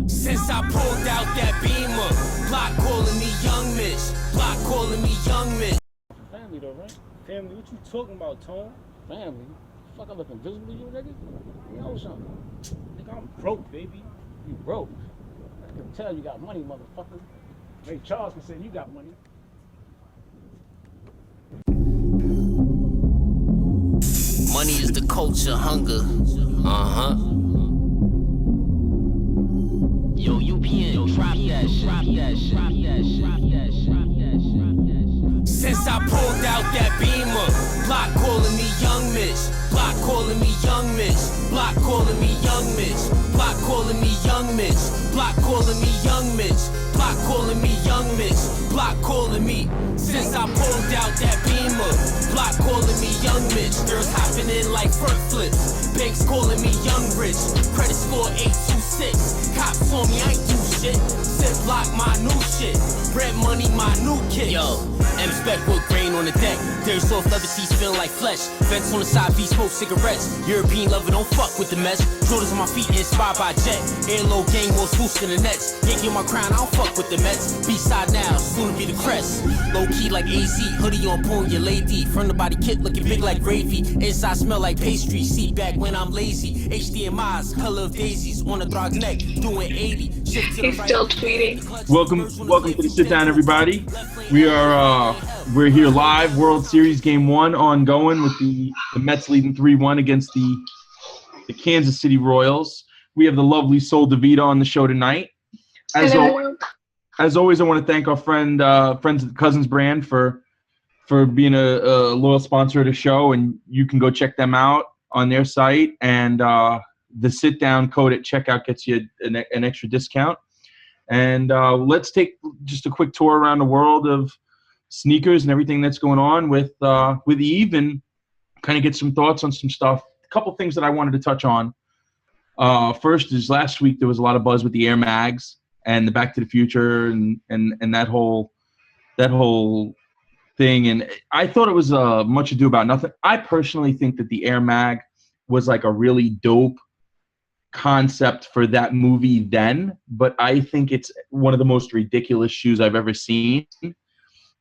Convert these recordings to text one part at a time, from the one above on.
Since I pulled out that Beamer, block calling me Young Mitch, block calling me Young Mitch. Family though, right? Family, what you talking about, Tone? Family? Fuck, I look invisible to you, nigga? You know something? Nigga, I'm broke, baby. You broke. I can tell you got money, motherfucker. Ray Charles can say you got money. Money is the culture, hunger. Yo, UPN, drop that shit. Since I pulled out that Beamer, block calling me Young Mitch, block calling me Young Mitch, block calling me Young Mitch, block calling me Young Mitch, block calling me Young Mitch, block calling me Young Mitch, block calling me. Since I pulled out that Beamer, block calling me Young Mitch, girls hopping in like front flips, banks calling me Young Rich, credit score 826, cops on me, I ain't do shit, Zip block my new shit, red money my new kid. Yo, M-Spec with grain on the deck, there's soft leather seats feeling like flesh, vents on the side, V smoke cigarettes, European lover don't fuck with the mess, Jordans on my feet inspired by Jet, airlow gang more swoosh than the Nets, Yankee on my crown, I don't fuck with the Mets, B-side now, soon to be the crest, low key like AZ, hoodie on point, your lady, from the body kit looking big like gravy, inside smell like pastry, seat back when I'm lazy, HDMI's, color of daisies, on the throg neck, doing 80, He's still tweeting. Welcome to the sit down, everybody. We're here live, World Series Game 1 ongoing with the Mets leading 3-1 against the Kansas City Royals. We have the lovely Sol DeVita on the show tonight. As always, I want to thank our friends at the Cousins brand for being a loyal sponsor of the show, and you can go check them out on their site, and the sit down code at checkout gets you an extra discount. And let's take just a quick tour around the world of sneakers and everything that's going on with Eve, and kind of get some thoughts on some stuff. A couple things that I wanted to touch on. First is last week there was a lot of buzz with the Air Mags and the Back to the Future and that whole thing. And I thought it was much ado about nothing. I personally think that the Air Mag was like a really dope concept for that movie then, but I think it's one of the most ridiculous shoes I've ever seen.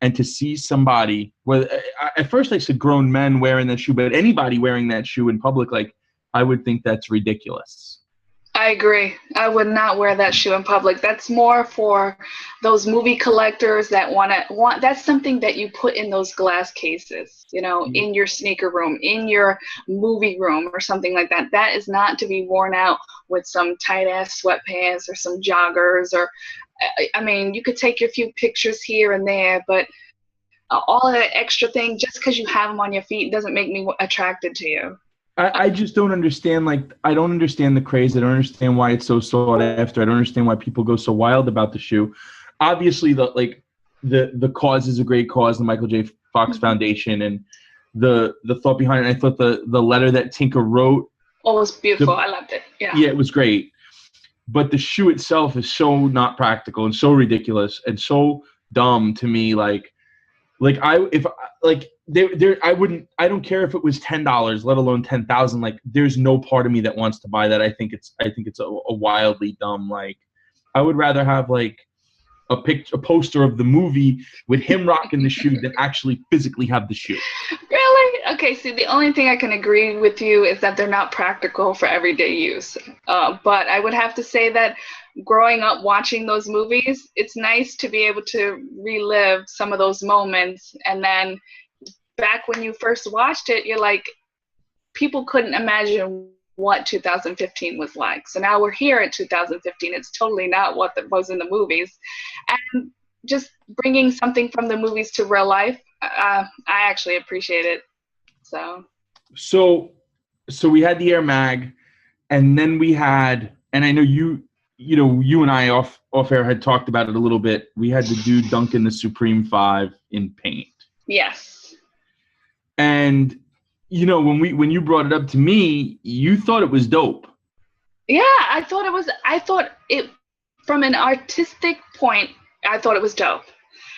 And to see somebody, at first I said grown men wearing that shoe, but anybody wearing that shoe in public, like, I would think that's ridiculous. I agree. I would not wear that shoe in public. That's more for those movie collectors that want. That's something that you put in those glass cases, in your sneaker room, in your movie room, or something like that. That is not to be worn out with some tight ass sweatpants or some joggers. Or, I mean, you could take your few pictures here and there, but all of that extra thing, just because you have them on your feet, doesn't make me attracted to you. I just don't understand. I don't understand the craze. I don't understand why it's so sought after. I don't understand why people go so wild about the shoe. Obviously, the cause is a great cause, the Michael J. Fox Foundation, and the thought behind it. I thought the letter that Tinker wrote. Oh, it was beautiful. I loved it. Yeah. Yeah, it was great. But the shoe itself is so not practical and so ridiculous and so dumb to me. I don't care if it was $10, let alone 10,000. Like, there's no part of me that wants to buy that. I think it's a wildly dumb. Like, I would rather have a poster of the movie with him rocking the shoe than actually physically have the shoe. Really? Okay. See, the only thing I can agree with you is that they're not practical for everyday use. But I would have to say that growing up watching those movies, it's nice to be able to relive some of those moments. And then back when you first watched it, you're like, people couldn't imagine what 2015 was like. So now we're here at 2015. It's totally not what was in the movies. And just bringing something from the movies to real life, I actually appreciate it. So we had the Air Mag, and then we had, and I know you and I off air had talked about it a little bit. We had the dude dunking the Supreme 5 in paint. Yes. And when you brought it up to me, you thought it was dope. Yeah, I thought it from an artistic point, I thought it was dope.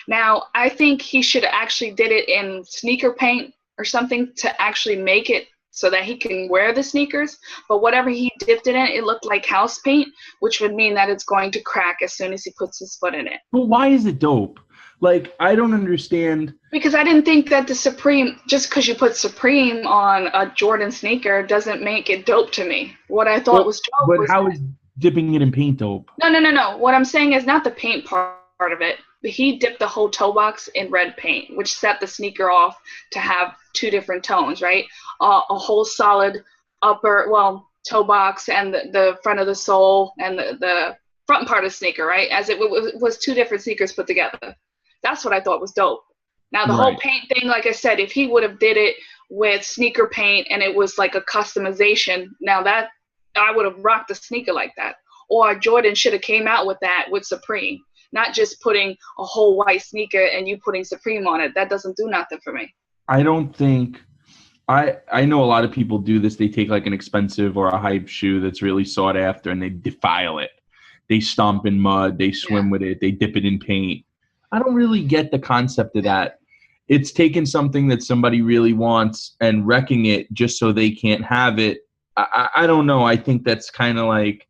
Now, I think he should actually did it in sneaker paint or something to actually make it so that he can wear the sneakers. But whatever he dipped it in, it looked like house paint, which would mean that it's going to crack as soon as he puts his foot in it. Well, why is it dope? Like, I don't understand. Because I didn't think that the Supreme, just because you put Supreme on a Jordan sneaker doesn't make it dope to me. What I thought was dope But was how is dipping it in paint dope? No. What I'm saying is not the paint part of it. But he dipped the whole toe box in red paint, which set the sneaker off to have two different tones, right? A whole solid toe box and the front of the sole and the front part of the sneaker, right? As it was two different sneakers put together. That's what I thought was dope. Now, the whole paint thing, like I said, if he would have did it with sneaker paint and it was like a customization, now that I would have rocked the sneaker like that. Or Jordan should have came out with that with Supreme, not just putting a whole white sneaker and you putting Supreme on it. That doesn't do nothing for me. I don't think I know a lot of people do this. They take like an expensive or a hype shoe that's really sought after and they defile it. They stomp in mud, they swim with it, they dip it in paint. I don't really get the concept of that. It's taking something that somebody really wants and wrecking it just so they can't have it. I don't know. I think that's kind of like,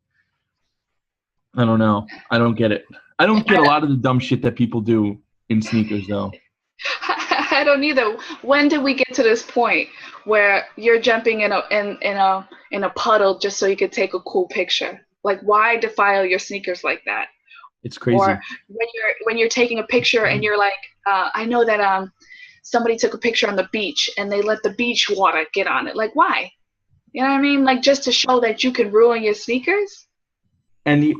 I don't know. I don't get it. I don't get a lot of the dumb shit that people do in sneakers, though. I don't either. When did we get to this point where you're jumping in a puddle just so you could take a cool picture? Like, why defile your sneakers like that? It's crazy. Or when you're taking a picture and you're like, I know that somebody took a picture on the beach and they let the beach water get on it. Like, why? You know what I mean? Like, just to show that you can ruin your sneakers. And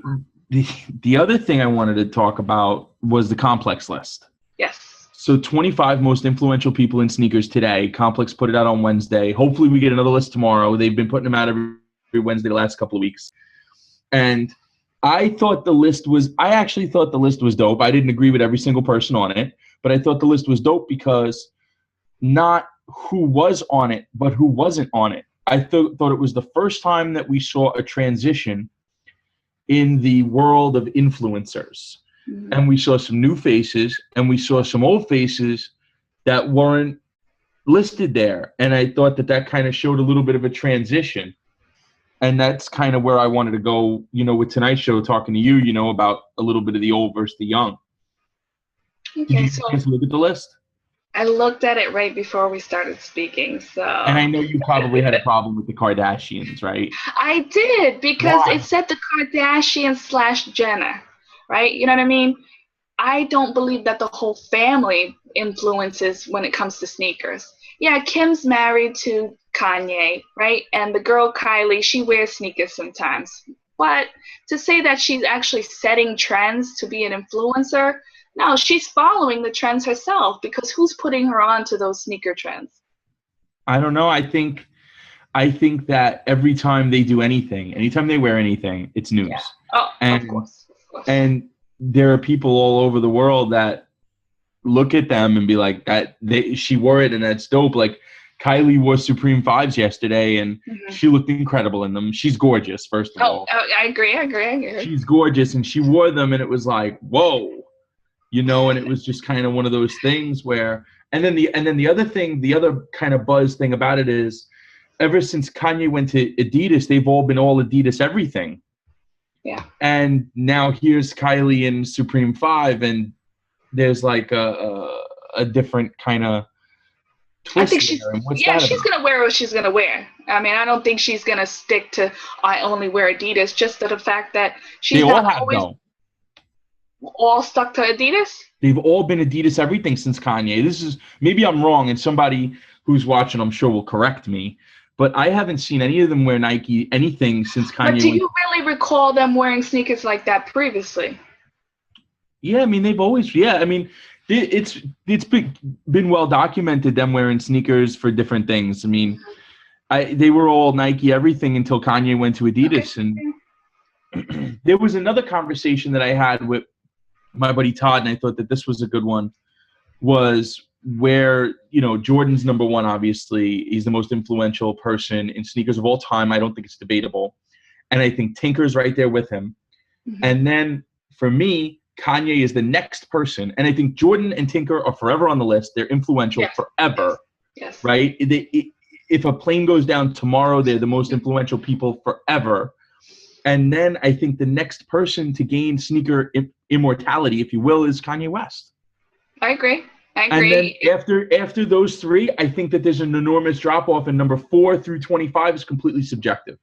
the other thing I wanted to talk about was the Complex list. Yes. So 25 most influential people in sneakers today. Complex put it out on Wednesday. Hopefully we get another list tomorrow. They've been putting them out every Wednesday the last couple of weeks. And I actually thought the list was dope. I didn't agree with every single person on it, but I thought the list was dope because not who was on it, but who wasn't on it. I thought it was the first time that we saw a transition in the world of influencers. Mm-hmm. And we saw some new faces and we saw some old faces that weren't listed there. And I thought that kind of showed a little bit of a transition. And that's kind of where I wanted to go, with tonight's show, talking to you, about a little bit of the old versus the young. Okay, Did you guys look at the list? I looked at it right before we started speaking, so. And I know you probably had a problem with the Kardashians, right? I did, because Why? it said the Kardashians / Jenner, right? You know what I mean? I don't believe that the whole family influences when it comes to sneakers. Yeah, Kim's married to Kanye, right? And the girl Kylie, she wears sneakers sometimes. But to say that she's actually setting trends to be an influencer, no, she's following the trends herself, because who's putting her on to those sneaker trends? I don't know. I think that every time they do anything, anytime they wear anything, it's news. Yeah. Oh, of course. And there are people all over the world that look at them and be like, she wore it and that's dope. Like Kylie wore Supreme 5s yesterday and she looked incredible in them. She's gorgeous, first of all. I agree. She's gorgeous and she wore them and it was like, whoa. And it was just kind of one of those things where, and then the other kind of buzz thing about it is, ever since Kanye went to Adidas, they've all been all Adidas everything. Yeah. And now here's Kylie in Supreme 5, and there's like a different kind of twist. I think she's gonna wear what she's gonna wear. I mean, I don't think she's gonna stick to I only wear Adidas, just to the fact that she's all stuck to Adidas? They've all been Adidas everything since Kanye. Maybe I'm wrong, and somebody who's watching, I'm sure, will correct me. But I haven't seen any of them wear Nike anything since Kanye. But do you really recall them wearing sneakers like that previously? Yeah, I mean, they've always. Yeah, I mean, it's been well documented them wearing sneakers for different things. I mean, they were all Nike everything until Kanye went to Adidas, and there was another conversation that I had with my buddy Todd, and I thought that this was a good one, was where, Jordan's number one, obviously. He's the most influential person in sneakers of all time. I don't think it's debatable. And I think Tinker's right there with him. Mm-hmm. And then for me, Kanye is the next person. And I think Jordan and Tinker are forever on the list. They're influential forever. Yes. Right? if a plane goes down tomorrow, they're the most influential people forever. And then I think the next person to gain sneaker immortality, if you will, is Kanye West. I agree. And then after those three, I think that there's an enormous drop off, and number 4 through 25 is completely subjective.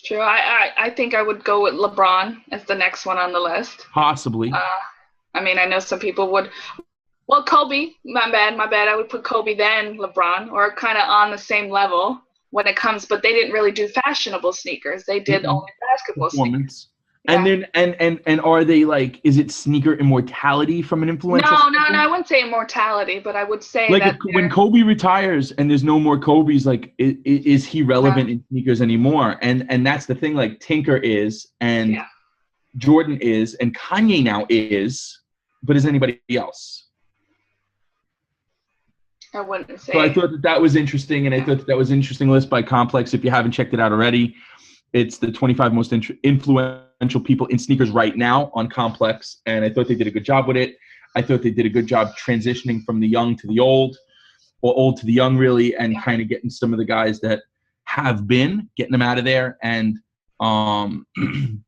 True. I think I would go with LeBron as the next one on the list. Possibly. I mean, I know some people would. Well, Kobe. My bad. I would put Kobe then LeBron, or kind of on the same level when it comes. But they didn't really do fashionable sneakers. They did only basketball sneakers. Yeah. And then and are they like, is it sneaker immortality from an influential? No, I wouldn't say immortality, but I would say like that when Kobe retires and there's no more Kobe's, like is he relevant in sneakers anymore? And that's the thing. Like Tinker is, and Jordan is, and Kanye now is, but is anybody else? I wouldn't say. So I thought that was interesting, and I thought that was an interesting list by Complex. If you haven't checked it out already, it's the 25 most influential people in sneakers right now on Complex, and I thought they did a good job with it. I thought they did a good job transitioning from the young to the old, or old to the young, really, and kind of getting some of the guys that have been, getting them out of there, and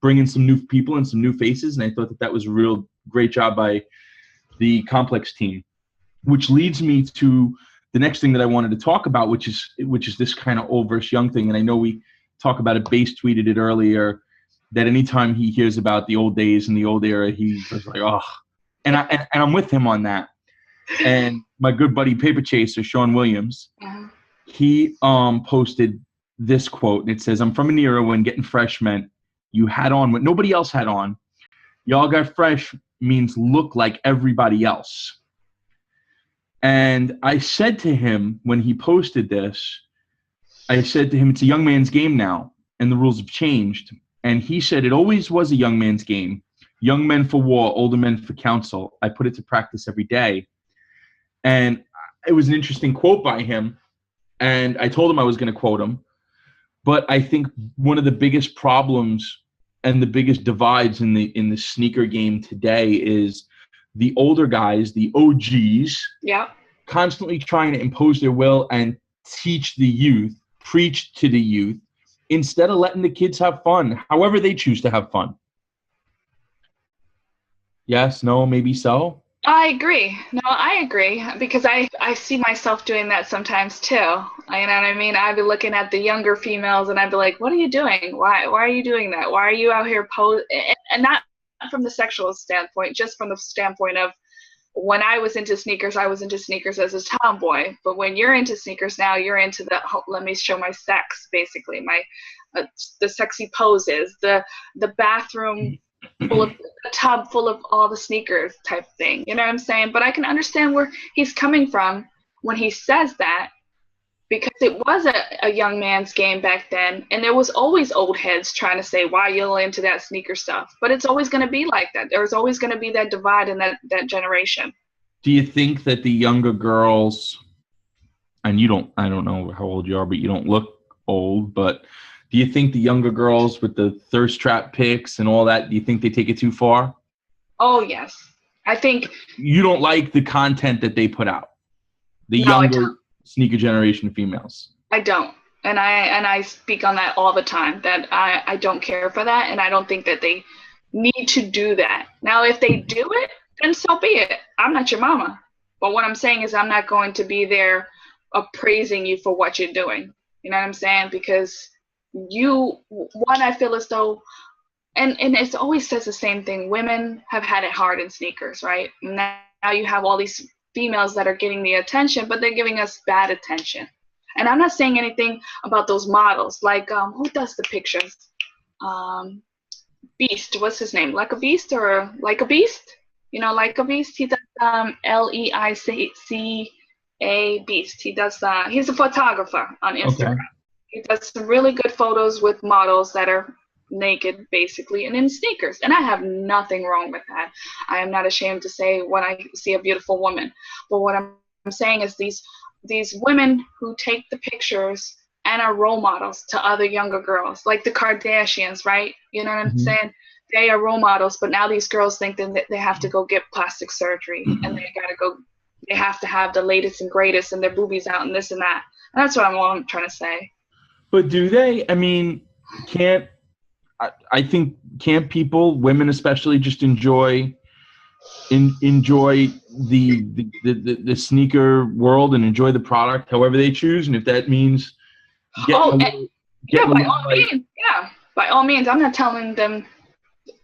bringing some new people and some new faces. And I thought that was a real great job by the Complex team, which leads me to the next thing that I wanted to talk about, which is this kind of old versus young thing. And I know we talk about it. Base tweeted it earlier that anytime he hears about the old days and the old era, he's just like, oh. And I'm with him on that. And my good buddy Paper Chaser, Sean Williams, he posted this quote, and it says, "I'm from an era when getting fresh meant you had on what nobody else had on. Y'all got fresh means look like everybody else." And I said to him when he posted this, I said to him, it's a young man's game now, and the rules have changed. And he said, it always was a young man's game. Young men for war, older men for counsel. I put it to practice every day. And it was an interesting quote by him. And I told him I was going to quote him. But I think one of the biggest problems and the biggest divides in the sneaker game today is the older guys, the OGs, constantly trying to impose their will and teach the youth, preach to the youth, instead of letting the kids have fun, however they choose to have fun. Yes, no, maybe so? I agree. No, I agree, because I see myself doing that sometimes too. You know what I mean? I'd be looking at the younger females and I'd be like, what are you doing? Why are you doing that? Why are you out here and not from the sexual standpoint, just from the standpoint of when I was into sneakers as a tomboy. But when you're into sneakers now, you're into the let me show my sex, basically, my the sexy poses, the bathroom full of a tub full of all the sneakers type thing. You know what I'm saying? But I can understand where he's coming from when he says that, because it was a young man's game back then, and there was always old heads trying to say, why you're into that sneaker stuff. But it's always going to be like that. There's always going to be that divide in that generation. Do you think that the younger girls, and I don't know how old you are, but you don't look old, but do you think the younger girls with the thirst trap pics and all that, do you think they take it too far? Oh, yes. I think. You don't like the content that they put out? The younger sneaker generation females. I don't. And I speak on that all the time, that I don't care for that, and I don't think that they need to do that. Now, if they do it, then so be it. I'm not your mama. But what I'm saying is I'm not going to be there appraising you for what you're doing. You know what I'm saying? Because I feel as though, and it always says the same thing, women have had it hard in sneakers, right? Now you have all these females that are getting the attention, but they're giving us bad attention. And I'm not saying anything about those models, like who does the pictures? Beast, what's his name? Like a Beast or Like a Beast? You know, Like a Beast. He does Leica Beast. He does. He's a photographer on Instagram. Okay. He does some really good photos with models that are naked, basically, and in sneakers. And I have nothing wrong with that. I am not ashamed to say when I see a beautiful woman. But what I'm saying is these women who take the pictures and are role models to other younger girls, like the Kardashians, right? You know what I'm saying? They are role models, but now these girls think that they have to go get plastic surgery and they have to have the latest and greatest and their boobies out and this and that. That's what I'm trying to say. But do they? I mean, I think can't people, women especially, just enjoy the sneaker world and enjoy the product however they choose, and if that means By all means. I'm not telling them,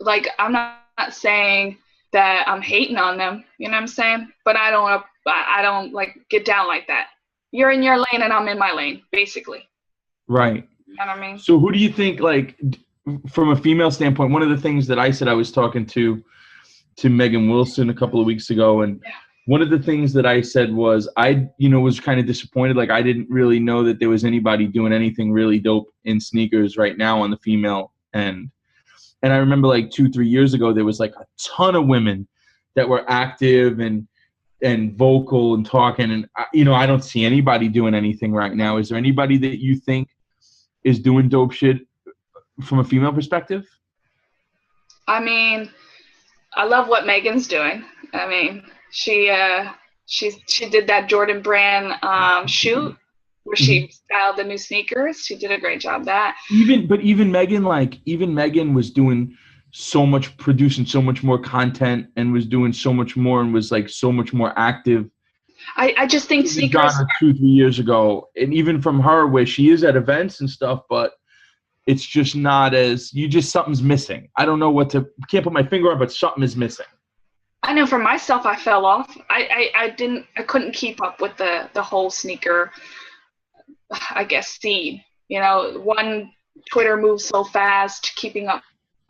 like, I'm not saying that I'm hating on them, you know what I'm saying? But I don't like get down like that. You're in your lane and I'm in my lane, basically. Right. You know what I mean? So who do you think, like, from a female standpoint, one of the things that I said, I was talking to Megan Wilson a couple of weeks ago, and one of the things that I said was I was kind of disappointed. Like, I didn't really know that there was anybody doing anything really dope in sneakers right now on the female end. And I remember like 2-3 years ago, there was like a ton of women that were active and vocal and talking. And, I don't see anybody doing anything right now. Is there anybody that you think is doing dope shit from a female perspective? I mean, I love what Megan's doing. I mean, she did that Jordan Brand shoot where she styled the new sneakers. She did a great job of that. Even Megan was doing so much, producing so much more content, and was doing so much more, and was like so much more active. I just think sneakers 2-3 years ago, and even from her, where she is at events and stuff, but it's just not as something's missing. I don't know can't put my finger on, but something is missing. I know for myself, I fell off. I couldn't keep up with the whole sneaker, I guess, scene. One, Twitter moves so fast, keeping up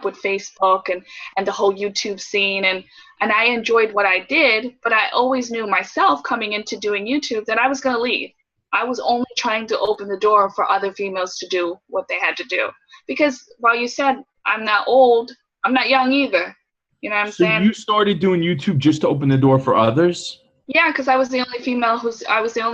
with Facebook and the whole YouTube scene. And I enjoyed what I did, but I always knew myself coming into doing YouTube that I was going to leave. I was only trying to open the door for other females to do what they had to do. Because while you said I'm not old, I'm not young either. You know what I'm saying? So you started doing YouTube just to open the door for others? Yeah, because I was the only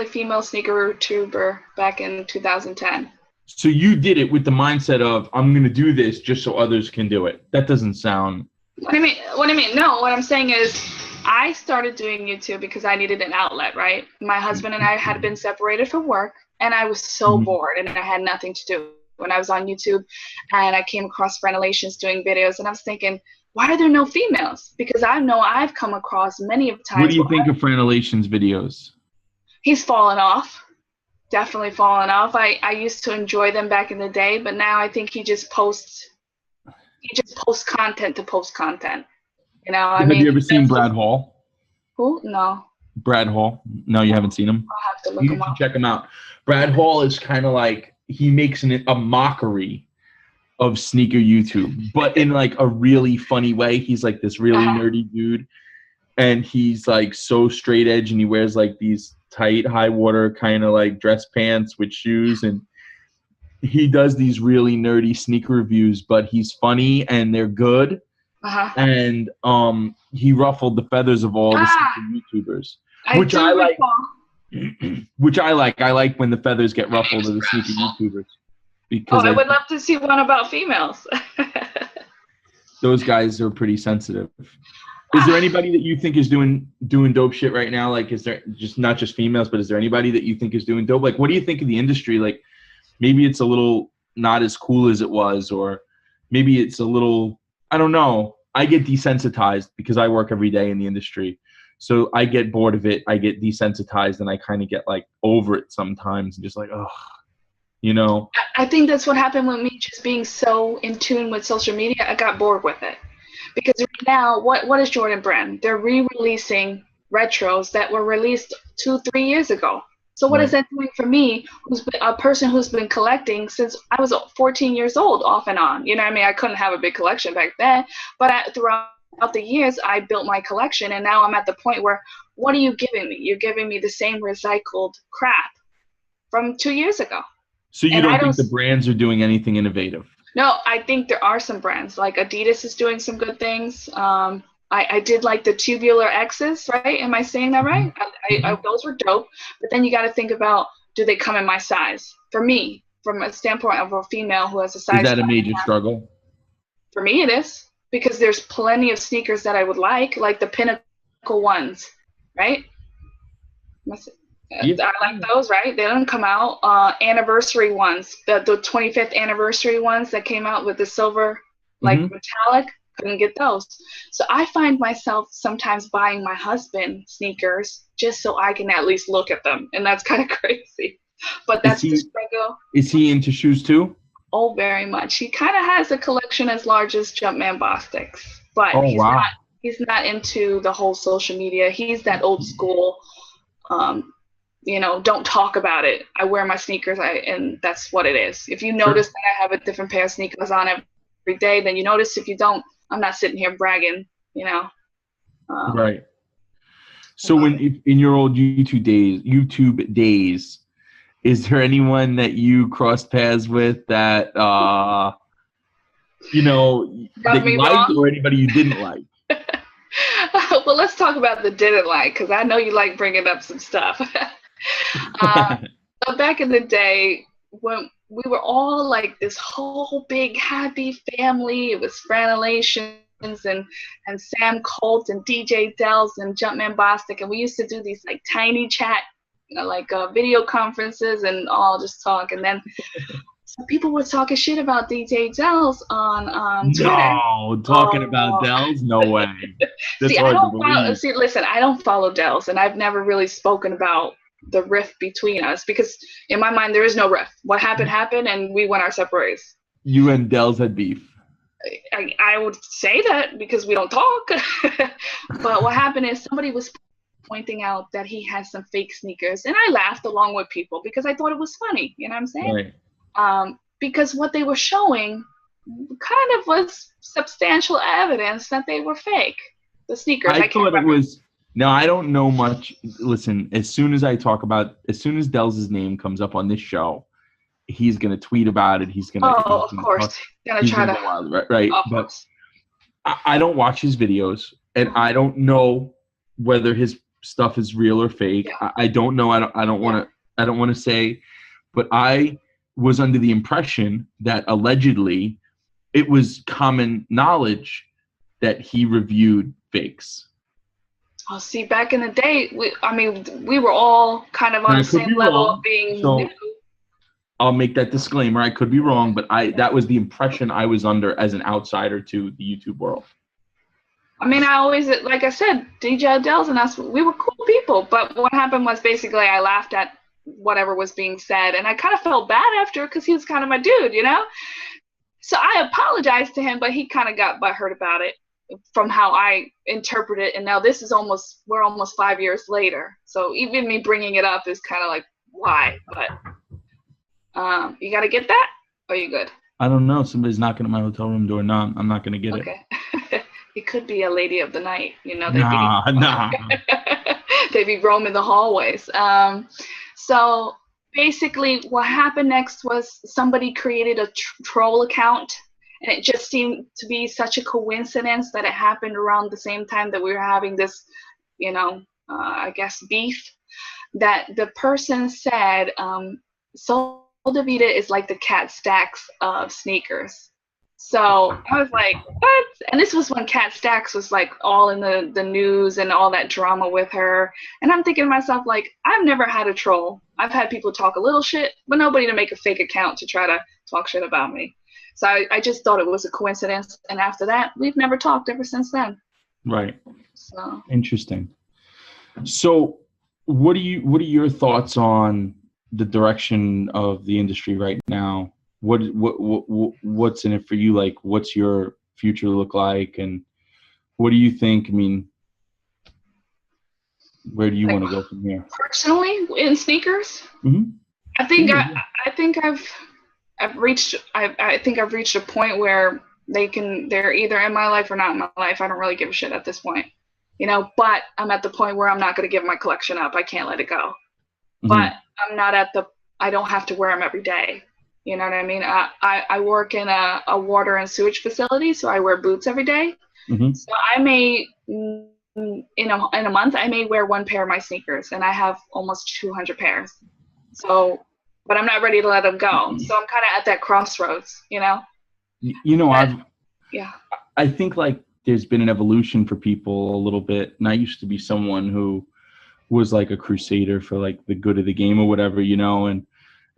female sneaker YouTuber back in 2010. So you did it with the mindset of, I'm going to do this just so others can do it. That doesn't sound... What do you mean? No, what I'm saying is I started doing YouTube because I needed an outlet, right? My husband and I had been separated for work, and I was so bored, and I had nothing to do. When I was on YouTube, and I came across Frenelations doing videos, and I was thinking, why are there no females? Because I know I've come across many of times. What do you think of Frenelations videos? He's fallen off. Definitely fallen off. I used to enjoy them back in the day, but now I think he just posts content to post content. Have you ever seen Brad Hall? Who? No. Brad Hall? No, you haven't seen him? I'll have to look him up. Check him out. Brad Hall is kind of like, he makes a mockery of sneaker YouTube, but in like a really funny way. He's like this really nerdy dude, and he's like so straight edge, and he wears like these tight high water kind of like dress pants with shoes, and he does these really nerdy sneaker reviews, but he's funny and they're good. And he ruffled the feathers of all the sneaker YouTubers, which I like. Which I like. I like when the feathers get ruffled of the sneaker YouTubers. Because I would love to see one about females. Those guys are pretty sensitive. Is there anybody that you think is doing dope shit right now? Like, is there just not just females, but is there anybody that you think is doing dope? Like, what do you think of the industry? Like, maybe it's a little not as cool as it was, or maybe it's a little, I don't know. I get desensitized because I work every day in the industry. So I get bored of it. I get desensitized, and I kind of get like over it sometimes, and just like, oh, I think that's what happened with me, just being so in tune with social media. I got bored with it because right now, what is Jordan Brand? They're re-releasing retros that were released 2-3 years ago. So what is that doing for me, a person who's been collecting since I was 14 years old, off and on? You know what I mean? I couldn't have a big collection back then, but throughout the years, I built my collection, and now I'm at the point where, what are you giving me? You're giving me the same recycled crap from 2 years ago. So you don't think the brands are doing anything innovative? No, I think there are some brands. Like Adidas is doing some good things. I did like the tubular X's, right? Am I saying that right? Those were dope. But then you got to think about, do they come in my size? For me, from a standpoint of a female who has a size. Is that a major struggle? For me, it is. Because there's plenty of sneakers that I would like the Pinnacle ones, right? Yeah. I like those, right? They don't come out. Anniversary ones, the 25th anniversary ones that came out with the silver, like metallic, couldn't get those. So I find myself sometimes buying my husband sneakers just so I can at least look at them. And that's kind of crazy. But that's the struggle. Is he into shoes too? Oh, very much. He kind of has a collection as large as Jumpman Bostick's, but he's not into the whole social media. He's that old school, don't talk about it. I wear my sneakers, and that's what it is. If you notice that I have a different pair of sneakers on every day, then you notice. If you don't, I'm not sitting here bragging, Right. So when in your old YouTube days, is there anyone that you crossed paths with that that you liked, or anybody you didn't like? Well, let's talk about the didn't like, because I know you like bringing up some stuff. So back in the day, when we were all like this whole big happy family, it was Franelations and Sam Colt and DJ Dells and Jumpman Bostic, and we used to do these like tiny chat, video conferences and all just talk. And then some people were talking shit about DJ Dells on Twitter. No, talking about Dells? No way. See, listen, I don't follow Dells, and I've never really spoken about the rift between us, because in my mind there is no rift. What happened, and we went our separate ways. You and Dells had beef. I would say that because we don't talk. But what happened is somebody was pointing out that he has some fake sneakers, and I laughed along with people because I thought it was funny. You know what I'm saying? Right. Because what they were showing kind of was substantial evidence that they were fake. The sneakers. I thought it was. Now, I don't know much. Listen, as soon as Dells' name comes up on this show, he's going to tweet about it. He's going to. Oh, of course. He's going to try to. Right. But I don't watch his videos, and I don't know whether his stuff is real or fake. Yeah. I don't know. I don't want to say, but I was under the impression that allegedly it was common knowledge that he reviewed fakes. Oh, see, back in the day, we were all kind of on the same level of being new. I'll make that disclaimer. I could be wrong, but that was the impression I was under as an outsider to the YouTube world. I always, like I said, DJ Dells and us, we were cool people. But what happened was basically I laughed at whatever was being said, and I kind of felt bad after because he was kind of my dude, So I apologized to him, but he kind of got butthurt about it from how I interpret it. And now we're almost 5 years later. So even me bringing it up is kind of like, why? But you got to get that? Or are you good? I don't know. Somebody's knocking at my hotel room door. No, I'm not going to get it. It could be a lady of the night. Nah. They'd be roaming the hallways. So basically what happened next was somebody created a troll account. And it just seemed to be such a coincidence that it happened around the same time that we were having this, I guess, beef, that the person said, Sol Davida is like the Kat Stacks of sneakers. So I was like, what? And this was when Kat Stacks was like all in the news and all that drama with her. And I'm thinking to myself, like, I've never had a troll. I've had people talk a little shit, but nobody to make a fake account to try to talk shit about me. So I just thought it was a coincidence, and after that, we've never talked ever since then. Right. So interesting. So, what are your thoughts on the direction of the industry right now? What's in it for you? Like, what's your future look like, and what do you think? Where do you want to go from here? Personally, in sneakers, I think I've reached a point where they're either in my life or not in my life. I don't really give a shit at this point, but I'm at the point where I'm not going to give my collection up. I can't let it go, but I'm not I don't have to wear them every day. You know what I mean? I work in a water and sewage facility, so I wear boots every day. So I may, in a month, I may wear one pair of my sneakers, and I have almost 200 pairs. So, but I'm not ready to let them go. So I'm kind of at that crossroads, I think like there's been an evolution for people a little bit. And I used to be someone who was like a crusader for like the good of the game or whatever, you know, and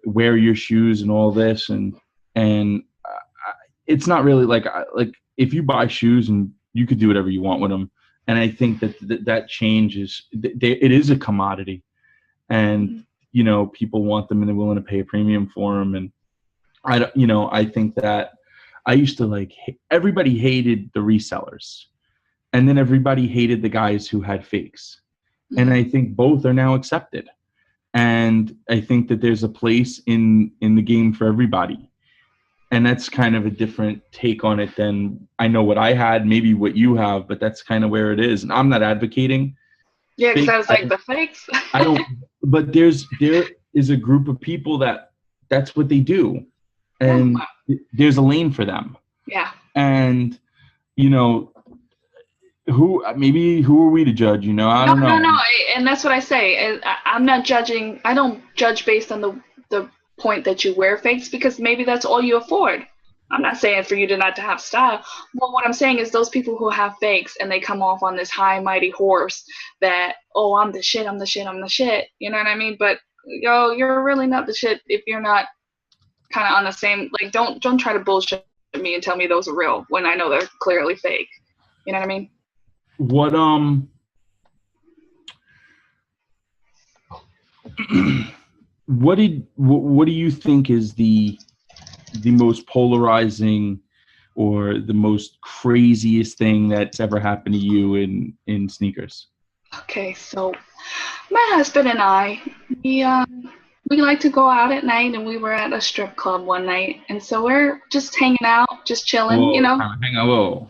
wear your shoes and all this. And it's not really like if you buy shoes and you could do whatever you want with them. And I think that change is, it is a commodity, and, you know, people want them and they're willing to pay a premium for them. And I think that I used to everybody hated the resellers, and then everybody hated the guys who had fakes. And I think both are now accepted. And I think that there's a place in the game for everybody. And that's kind of a different take on it than I know what I had, maybe what you have, but that's kind of where it is. And I'm not advocating. Yeah, because I was like, the fakes. I don't, but there is a group of people that's what they do. And there's a lane for them. Yeah. And, you know, who are we to judge? You know, I don't know. No. And that's what I say. I'm not judging. I don't judge based on the point that you wear fakes, because maybe that's all you afford. I'm not saying for you to not to have style. But what I'm saying is those people who have fakes and they come off on this high mighty horse that, oh, I'm the shit. You know what I mean? But you're really not the shit if you're not kind of on the same, like, don't try to bullshit me and tell me those are real when I know they're clearly fake. You know what I mean? What do you think is the most polarizing or the most craziest thing that's ever happened to you in sneakers? Okay, so my husband and I, we like to go out at night, and we were at a strip club one night, and so we're just hanging out, just chilling, you know. Hang on, whoa.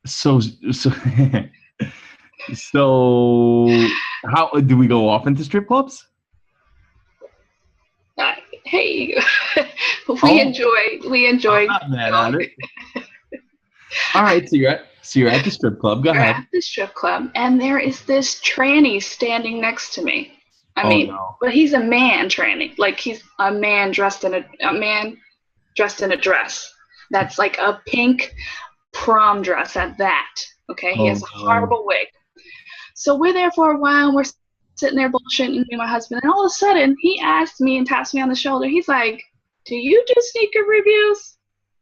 So how do we go off into strip clubs? Hey, we enjoy. I'm not mad at it. All right, so you're at the strip club. Go ahead. At the strip club, and there is this tranny standing next to me. But he's a man tranny. Like, he's a man dressed in a dress. That's like a pink prom dress at that. Okay, he has a horrible wig. So we're there for a while, and we're sitting there bullshitting, me and my husband, and all of a sudden he asked me and taps me on the shoulder. He's like, "Do you do sneaker reviews?"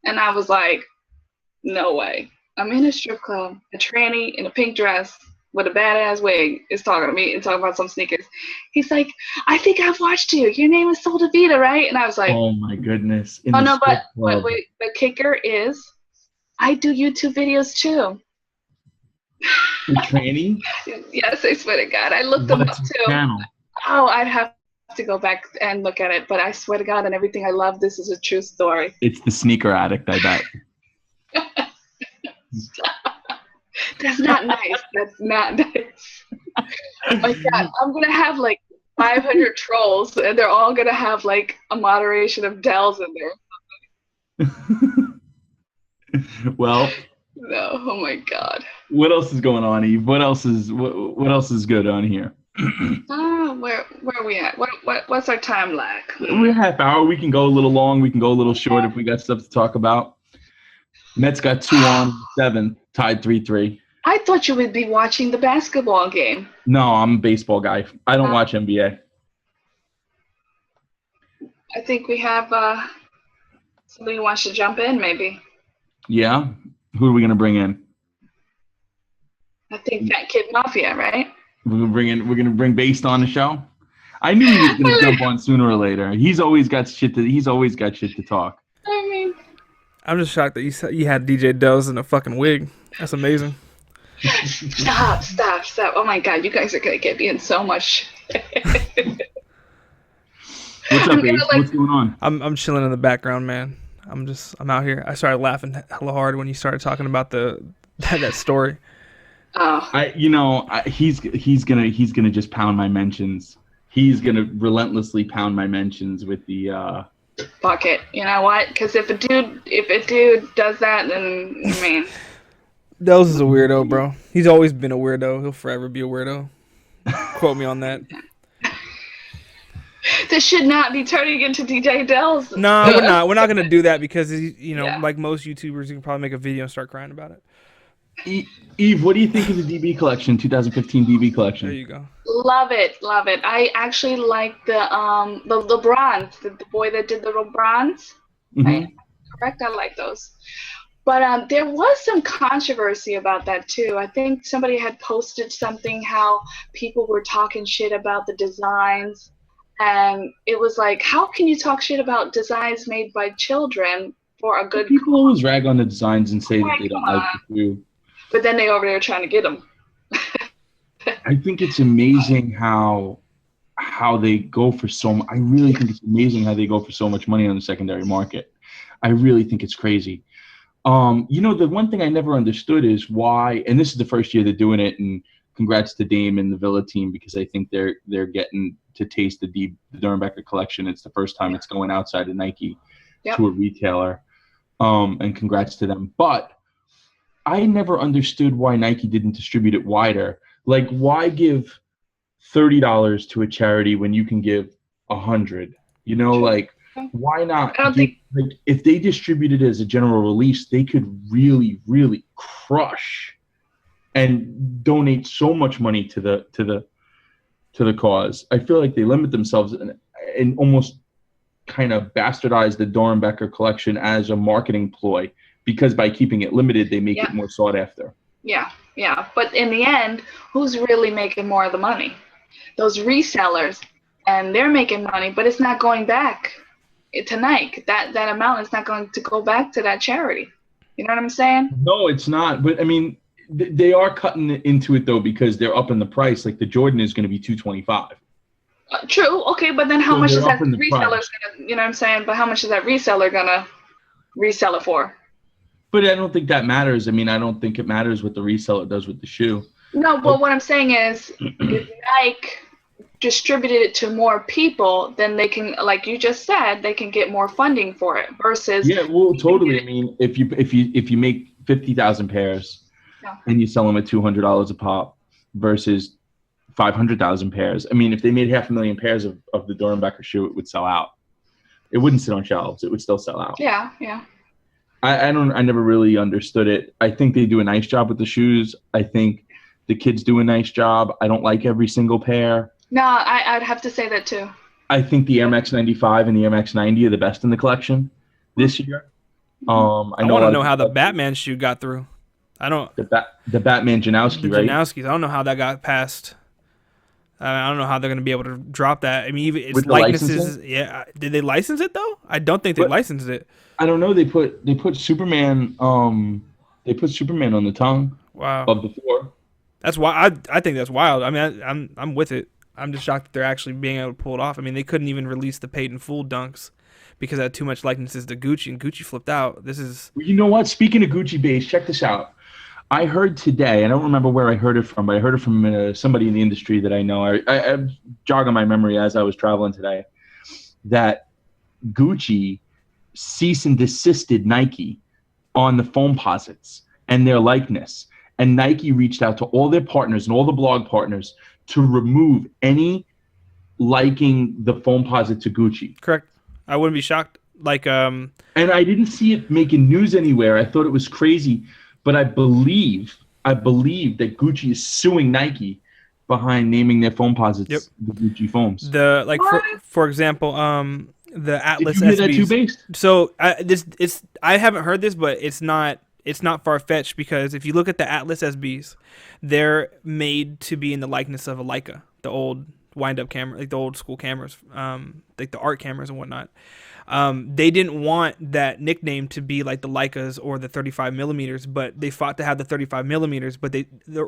And I was like, "No way. I'm in a strip club, a tranny in a pink dress with a badass wig is talking to me and talking about some sneakers." He's like, "I think I've watched you. Your name is Sol DeVita, right?" And I was like, "Oh my goodness." But wait, the kicker is I do YouTube videos too. The tranny? Yes, I swear to God. I looked them up too. Channel? Oh, I'd have to go back and look at it, but I swear to God, and everything I love, this is a true story. It's the Sneaker Addict, I bet. That's not nice. That's not nice. Oh my God, I'm going to have like 500 trolls, and they're all going to have like a moderation of Dells in there. Well. No, oh my God. What else is going on, Eve? What else is good on here? Where are we at? What's our time lag? We're half hour. We can go a little long. We can go a little short if we got stuff to talk about. Mets got 2-7, tied 3-3. I thought you would be watching the basketball game. No, I'm a baseball guy. I don't watch NBA. I think we have somebody who wants to jump in, maybe. Yeah? Who are we going to bring in? I think Fat Kid Mafia, right? We're gonna bring Based on the show. I knew he was gonna jump on sooner or later. He's always got shit to talk. I mean, I'm just shocked that you had DJ Dells in a fucking wig. That's amazing. Stop. Oh my God, you guys are gonna get me in so much. What's up, Ace? What's going on? I'm chilling in the background, man. I'm out here. I started laughing hella hard when you started talking about that story. Oh. He's gonna just pound my mentions. He's gonna relentlessly pound my mentions with the Fuck it. You know what? Because if a dude does that, then I mean, Dells is a weirdo, bro. He's always been a weirdo. He'll forever be a weirdo. Quote me on that. This should not be turning into DJ Dells. No, we're not. We're not gonna do that because like most YouTubers, you can probably make a video and start crying about it. Eve, what do you think of the DB collection, 2015 DB There collection? you go. Love it, love it. I actually like the LeBrons, the boy that did the LeBrons. Mhm. Correct, I like those. But there was some controversy about that too. I think somebody had posted something how people were talking shit about the designs, and it was like, how can you talk shit about designs made by children for a good? People always rag on the designs and say that they don't like the shoe. But then they over there trying to get them. I think it's amazing how they go for I really think it's amazing how they go for so much money on the secondary market. I really think it's crazy. The one thing I never understood is why, and this is the first year they're doing it, and congrats to Dame and the Villa team, because I think they're getting to taste the Dornbecker collection. It's the first time it's going outside of Nike to a retailer, and congrats to them. But I never understood why Nike didn't distribute it wider. Like, why give $30 to a charity when you can give $100? Like, why not? I don't think. Like, if they distributed it as a general release, they could really, really crush and donate so much money to the cause. I feel like they limit themselves and almost kind of bastardize the Dornbecker collection as a marketing ploy, because by keeping it limited, they make it more sought after. Yeah. But in the end, who's really making more of the money? Those resellers, and they're making money, but it's not going back to Nike. That amount is not going to go back to that charity. You know what I'm saying? No, it's not. But I mean, they are cutting into it though, because they're upping the price. Like the Jordan is going to be $225. True. Okay, but then how much is that upping the reseller's price. gonna? You know what I'm saying? But how much is that reseller gonna resell it for? But I don't think that matters. I mean, I don't think it matters what the reseller does with the shoe. No, but what I'm saying is, if Nike distributed it to more people, then they can, like you just said, they can get more funding for it. Versus, Yeah, well, totally. I mean, if you make 50,000 pairs and you sell them at $200 a pop versus 500,000 pairs. I mean, if they made 500,000 pairs of the Dornbecker shoe, it would sell out. It wouldn't sit on shelves. It would still sell out. Yeah. I never really understood it. I think they do a nice job with the shoes. I think the kids do a nice job. I don't like every single pair. No, I'd have to say that too. I think the Air Max 95 and the Air Max 90 are the best in the collection this year. I want to know how the Batman shoe got through. I don't. The Batman Janowski, The right? Janowskis. I don't know how that got past. I don't know how they're going to be able to drop that. I mean, even its With the likenesses. licensing? Yeah, did they license it though? I don't think they What? licensed it. I don't know. They put Superman. They put Superman on the tongue Wow, of the four. that's why I think that's wild. I mean, I'm with it. I'm just shocked that they're actually being able to pull it off. I mean, they couldn't even release the paid in full dunks because it had too much likenesses to Gucci, and Gucci flipped out. This is Well, you know what? Speaking of Gucci base, check this out. I heard today, I don't remember where I heard it from, but I heard it from somebody in the industry that I know. I jog on my memory as I was traveling today, that Gucci cease and desisted Nike on the Foamposites and their likeness. And Nike reached out to all their partners and all the blog partners to remove any liking the Foamposite to Gucci. correct. I wouldn't be shocked. Like, And I didn't see it making news anywhere. I thought it was crazy, but I believe that Gucci is suing Nike behind naming their Foamposites the Gucci Foams. for example, the Atlas Did you hear that too, SBs. Based? So I haven't heard this, but it's not far fetched, because if you look at the Atlas SBs, they're made to be in the likeness of a Leica, the old wind-up camera, like the old school cameras, like the art cameras and whatnot. They didn't want that nickname to be like the Leicas or the 35 millimeters, but they fought to have the 35 millimeters. But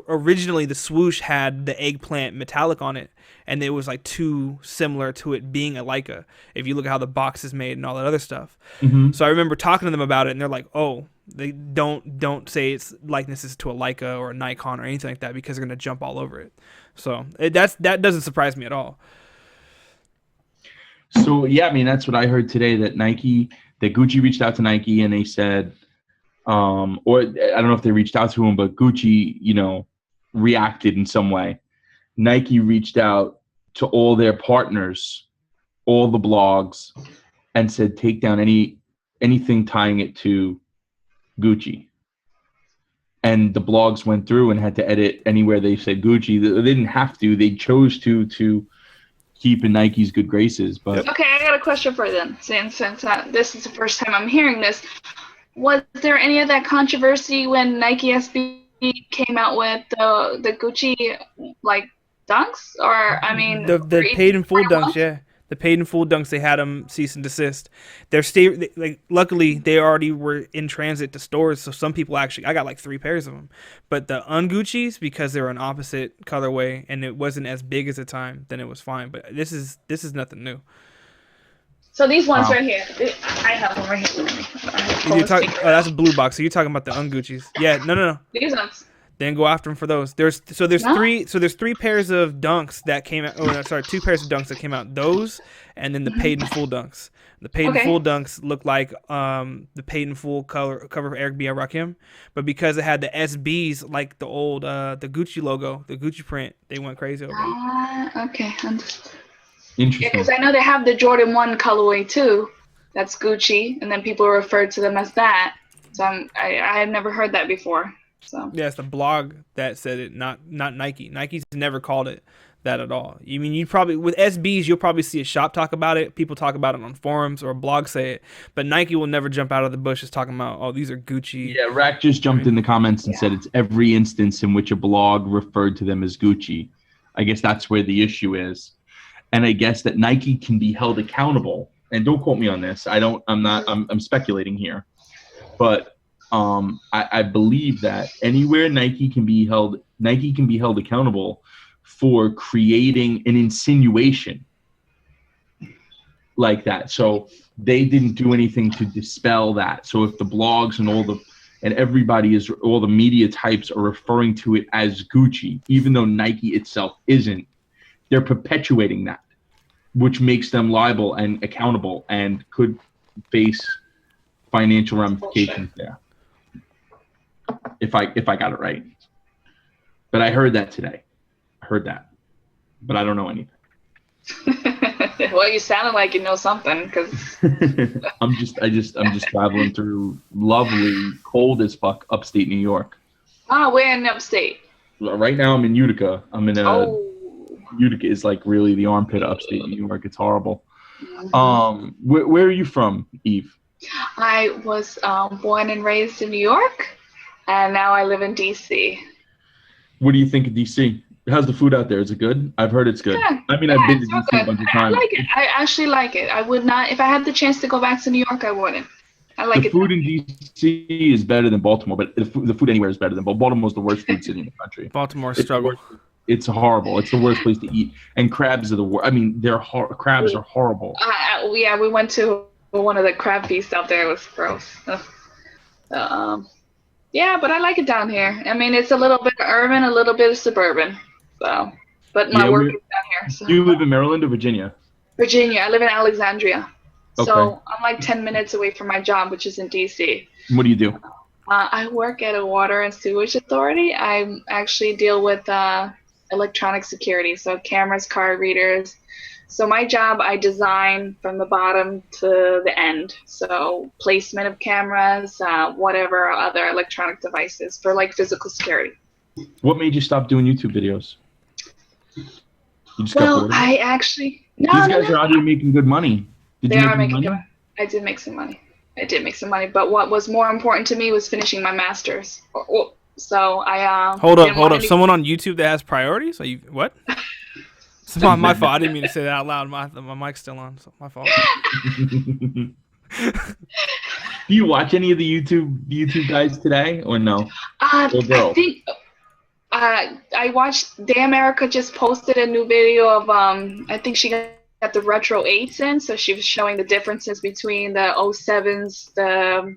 originally the swoosh had the eggplant metallic on it, and it was like too similar to it being a Leica. If you look at how the box is made and all that other stuff. Mm-hmm. So I remember talking to them about it, and they're like, "Oh, they don't say it's likenesses to a Leica or a Nikon or anything like that, because they're gonna jump all over it." So that doesn't surprise me at all. So yeah, I mean that's what I heard today, that Gucci reached out to Nike and they said, or I don't know if they reached out to him, but Gucci, reacted in some way. Nike reached out to all their partners, all the blogs, and said take down anything tying it to Gucci. and the blogs went through and had to edit anywhere they said Gucci. They didn't have to. They chose to keep in Nike's good graces. But Okay, I got a question for you then. Since this is the first time I'm hearing this, was there any of that controversy when Nike SB came out with the Gucci like dunks? Or I mean, The were paid in full you- dunks, yeah. The paid in full dunks, they had them cease and desist. Luckily, they already were in transit to stores, so some people I got like 3 pairs of them. But the ungucci's, because they were an opposite colorway and it wasn't as big as a time, then it was fine. But this is nothing new. So these ones Wow. right here, I have one right here with me. That's a blue box. So you're talking about the ungucci's? Yeah, no. These ones. Then go after them for those. There's No. 3 pairs of dunks that came out. Oh, no, sorry, 2 pairs of dunks that came out. Those and then the paid in full dunks. The paid in Okay. full dunks look like the paid in full cover of Eric B. and Rakim, but because it had the SBs like the old the Gucci logo, the Gucci print, they went crazy over it. Okay, understood. Yeah, interesting. because I know they have the Jordan 1 colorway too. That's Gucci, and then people refer to them as that. So I had never heard that before. So Yeah, it's the blog that said it, not Nike. Nike's never called it that at all. You mean you probably with SBs you'll probably see a shop talk about it, people talk about it on forums or a blog say it, but Nike will never jump out of the bushes talking about, oh, these are Gucci. Yeah, Rack just jumped in the comments and said it's every instance in which a blog referred to them as Gucci. I guess that's where the issue is. And I guess that Nike can be held accountable. And don't quote me on this. I'm speculating here. But I believe that anywhere Nike can be held accountable for creating an insinuation like that. So they didn't do anything to dispel that. So if the blogs and all the media types are referring to it as Gucci, even though Nike itself isn't, they're perpetuating that, which makes them liable and accountable and could face financial ramifications there. If I got it right. But I heard that today. But I don't know anything. well, you sounded like you know something, because I'm just traveling through lovely, cold as fuck upstate New York. we're in upstate. Right now I'm in Utica. Oh, Utica is like really the armpit of upstate New York. It's horrible. Where are you from, Eve? I was born and raised in New York, and now I live in DC. What do you think of DC? How's the food out there? Is it good? I've heard it's good. Yeah, I've been yeah, to it's real DC a good. bunch of I times. like it. I actually like it. I would not, if I had the chance to go back to New York, I wouldn't. I like The it. food in DC is better than Baltimore, but the food anywhere is better than Baltimore. Baltimore's the worst food city in the country. Baltimore It's struggle. It's horrible. It's the worst place to eat. And crabs are the worst. I mean, crabs are horrible. Yeah, we went to one of the crab feasts out there. It was gross. Yeah, but I like it down here. I mean, it's a little bit urban, a little bit of suburban. So, but my Yeah, work is down here. So. Do you live in Maryland or Virginia? Virginia. I live in Alexandria. Okay. So I'm like 10 minutes away from my job, which is in DC. What do you do? I work at a water and sewage authority. I actually deal with electronic security, so cameras, card readers. So my job, I design from the bottom to the end. So placement of cameras, whatever other electronic devices for like physical security. What made you stop doing YouTube videos? You just got Well, bored? I actually These guys are out here making good money. Did They you are make making money? good. I did make some money. But what was more important to me was finishing my master's. So I Hold didn't up. want any- Someone on YouTube that has priorities? Are you what? It's my fault. I didn't mean to say that out loud. My mic's still on. So my fault. Do you watch any of the YouTube guys today or no? Or I girl? think I watched Day America just posted a new video of I think she got the retro 8s in, so she was showing the differences between the 07s, the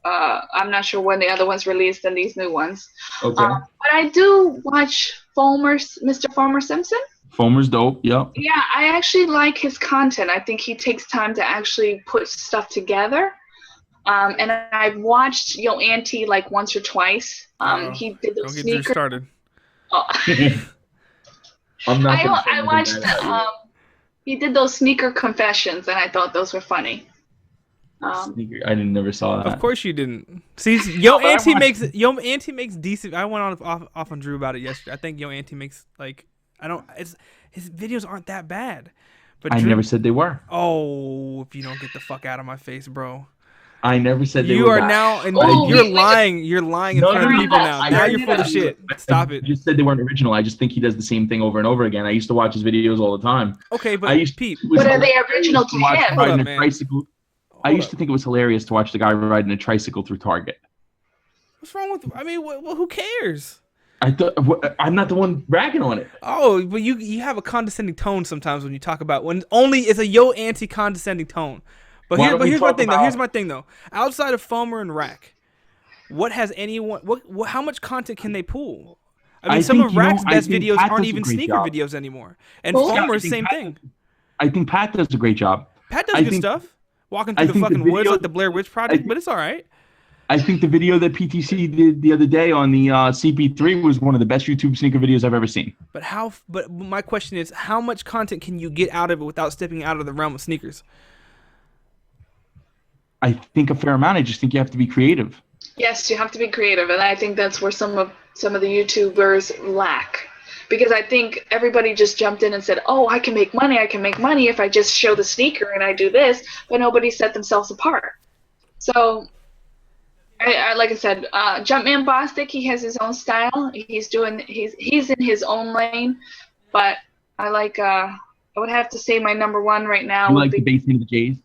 I'm not sure when the other ones released and these new ones. Okay. But I do watch Mr. Farmer Simpson. Foamer's dope. Yep. Yeah, I actually like his content. I think he takes time to actually put stuff together. And I've watched Yo Auntie like once or twice. He did Don't those get you sneakers. started. Oh. I'm not. gonna say I anything watched. bad about you. He did those sneaker confessions, and I thought those were funny. Sneaker. I never saw that. Of course you didn't. See, Yo but I Auntie makes decent. I went off on Drew about it yesterday. I think Yo Auntie makes like his videos aren't that bad. But I Drew, never said they were. Oh, if you don't get the fuck out of my face, bro. I never said they You were are bad. now, and Oh, you're wait. lying. You're lying in No, front of no, people no, now. I Now never you're did full of that. shit. Stop I it. just said they weren't original. I just think he does the same thing over and over again. I used to watch his videos all the time. Okay, but I used Pete, But are they original to watch him? him riding Hold a up, man. tricycle. I Hold used up. to think it was hilarious to watch the guy riding a tricycle through Target. What's wrong with? I mean, who cares? I thought I'm not the one bragging on it. Oh, but you have a condescending tone sometimes when you talk about when only it's a Yo Auntie condescending tone. But Why don't we here's my talk thing though. about- Here's my thing though. Outside of Fulmer and Rack, what has anyone? What? How much content can they pull? I mean, I some think, of you know, Rack's I best think videos Pat aren't does a even great sneaker job. videos anymore. And Who? Fulmer's I think same Pat thing. I think Pat does a great job. Pat does I good think- stuff. Walking I through the think the fucking woods video- like the Blair Witch Project, I- but it's all right. I think the video that PTC did the other day on the CP3 was one of the best YouTube sneaker videos I've ever seen. But how? But my question is, how much content can you get out of it without stepping out of the realm of sneakers? I think a fair amount. I just think you have to be creative. Yes, you have to be creative, and I think that's where some of the YouTubers lack. Because I think everybody just jumped in and said, "Oh, I can make money. I can make money if I just show the sneaker and I do this," but nobody set themselves apart. So, I like I said, Jumpman Bostic, he has his own style. He's in his own lane, but I like. I would have to say my number one right now You would like be, the basing of the Jays?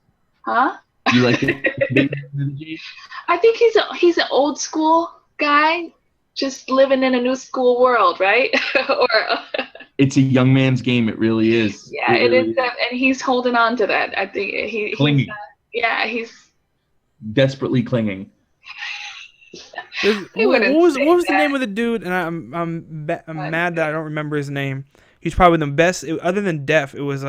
huh? You like the basing of the Jays? I think he's an old school guy, just living in a new school world, right? Or It's a young man's game. It really is. yeah, it really is, that, and he's holding on to that. I think Clinging. he's Desperately clinging. What I wouldn't was say the that. name of the dude? And I'm mad that I don't remember his name. He's probably the best other than Def. It was